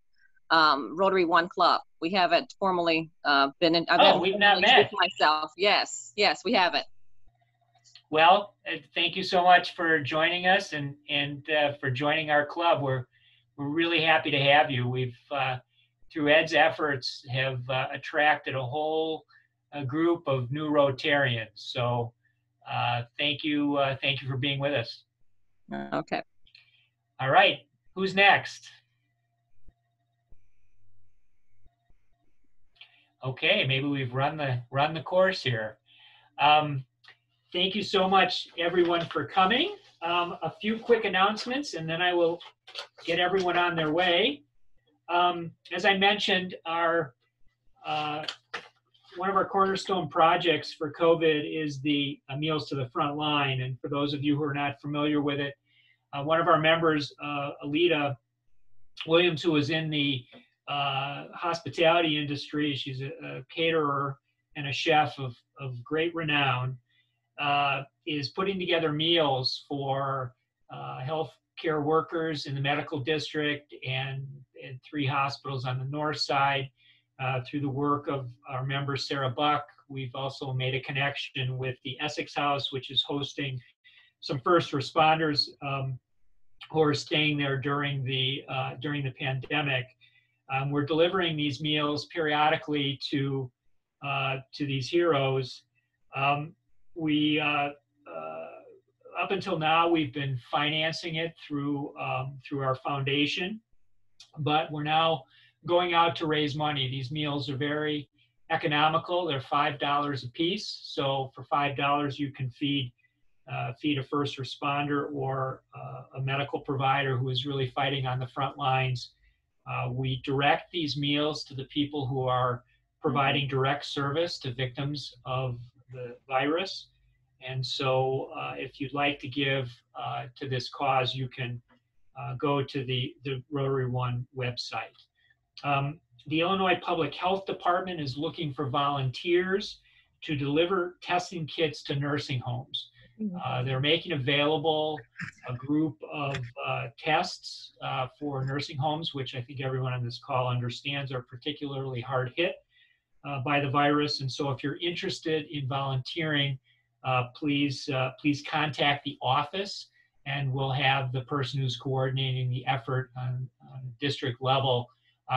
Rotary One Club. We haven't formally been in, we've not met. Myself. Yes, we haven't. Well, thank you so much for joining us and for joining our club. We're really happy to have you. We've, through Ed's efforts, have attracted a whole group of new Rotarians. So thank you for being with us. Okay. All right, who's next? Okay, maybe we've run the course here. Thank you so much, everyone, for coming. A few quick announcements, and then I will get everyone on their way. As I mentioned, our one of our cornerstone projects for COVID is the Meals to the Front Line. And for those of you who are not familiar with it, one of our members, Alita Williams, who is in the hospitality industry, she's a caterer and a chef of great renown, is putting together meals for healthcare workers in the medical district and 3 hospitals on the north side. Through the work of our member Sarah Buck, we've also made a connection with the Essex House, which is hosting some first responders who are staying there during the pandemic. We're delivering these meals periodically to these heroes. Up until now, we've been financing it through our foundation, but we're now going out to raise money. These meals are very economical. They're $5 a piece. So for $5, you can feed a first responder or a medical provider who is really fighting on the front lines. We direct these meals to the people who are providing direct service to victims of the virus. And so if you'd like to give to this cause, you can go to the Rotary One website. The Illinois Public Health Department is looking for volunteers to deliver testing kits to nursing homes. They're making available a group of tests for nursing homes, which I think everyone on this call understands are particularly hard hit by the virus. And so if you're interested in volunteering, please contact the office, and we'll have the person who's coordinating the effort on district level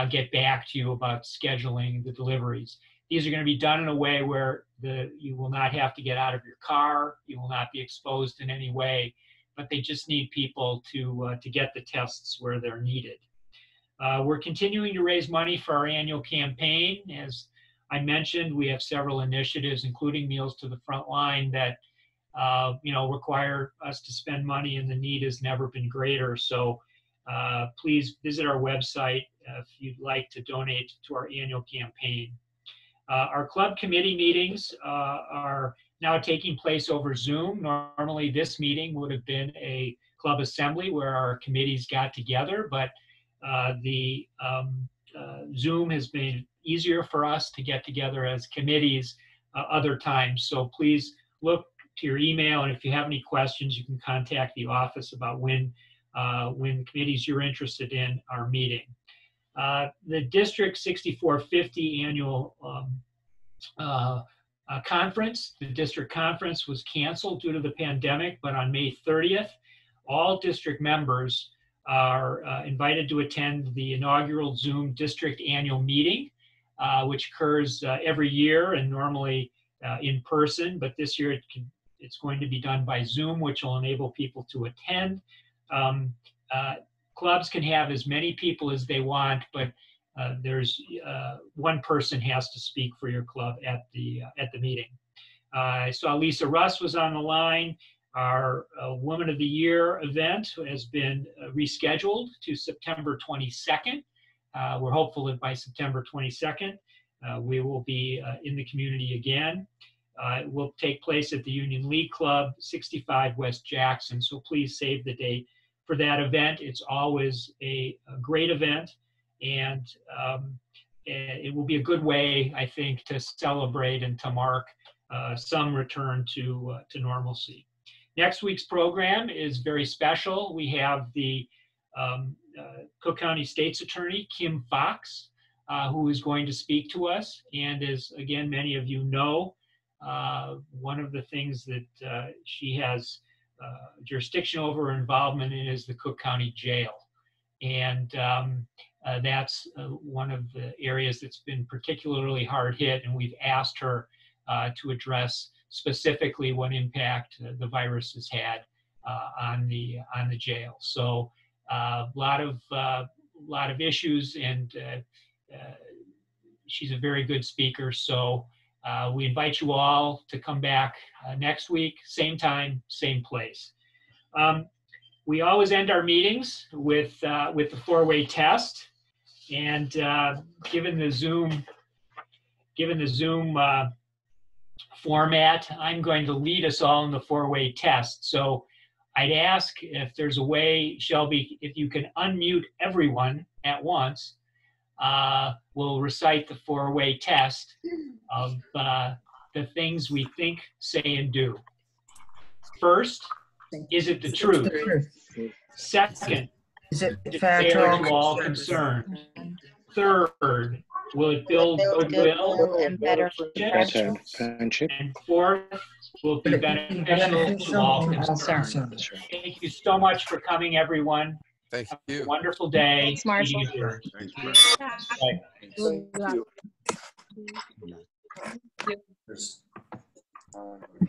get back to you about scheduling the deliveries. These are going to be done in a way where you will not have to get out of your car, you will not be exposed in any way, but they just need people to get the tests where they're needed. We're continuing to raise money for our annual campaign. As I mentioned, we have several initiatives, including Meals to the Front Line, that require us to spend money, and the need has never been greater. So please visit our website if you'd like to donate to our annual campaign. Our club committee meetings are now taking place over Zoom. Normally this meeting would have been a club assembly where our committees got together, but the Zoom has made it easier for us to get together as committees other times. So please look to your email, and if you have any questions, you can contact the office about when committees you're interested in are meeting. The District 6450 annual conference, the district conference, was canceled due to the pandemic, but on May 30th, all district members are invited to attend the inaugural Zoom district annual meeting, which occurs every year and normally in person, but this year it's going to be done by Zoom, which will enable people to attend. Clubs can have as many people as they want, but there's one person has to speak for your club at the meeting. I saw Lisa Russ was on the line. Our Woman of the Year event has been rescheduled to September 22nd. We're hopeful that by September 22nd, we will be in the community again. It will take place at the Union League Club, 65 West Jackson, so please save the date for that event. It's always a great event, and it will be a good way, I think, to celebrate and to mark some return to normalcy. Next week's program is very special. We have the Cook County State's Attorney, Kim Fox, who is going to speak to us. And as, again, many of you know, one of the things that she has jurisdiction over or involvement in is the Cook County Jail. And that's one of the areas that's been particularly hard hit, and we've asked her to address specifically what impact the virus has had on the jail. So a lot of issues, and she's a very good speaker. So we invite you all to come back next week, same time, same place. We always end our meetings with the four-way test, and given the Zoom format, I'm going to lead us all in the four-way test. So I'd ask if there's a way, Shelby, if you can unmute everyone at once. We'll recite the four-way test of the things we think, say, and do. First, is it the truth? Second, is it fair to all concerned? Third, will it build goodwill and better friendship? And fourth, will it be beneficial to all concerned? Thank you so much for coming, everyone. Thank you. Have a wonderful day. Thanks, Marshall. Meeting adjourned. Thank you. Thank you.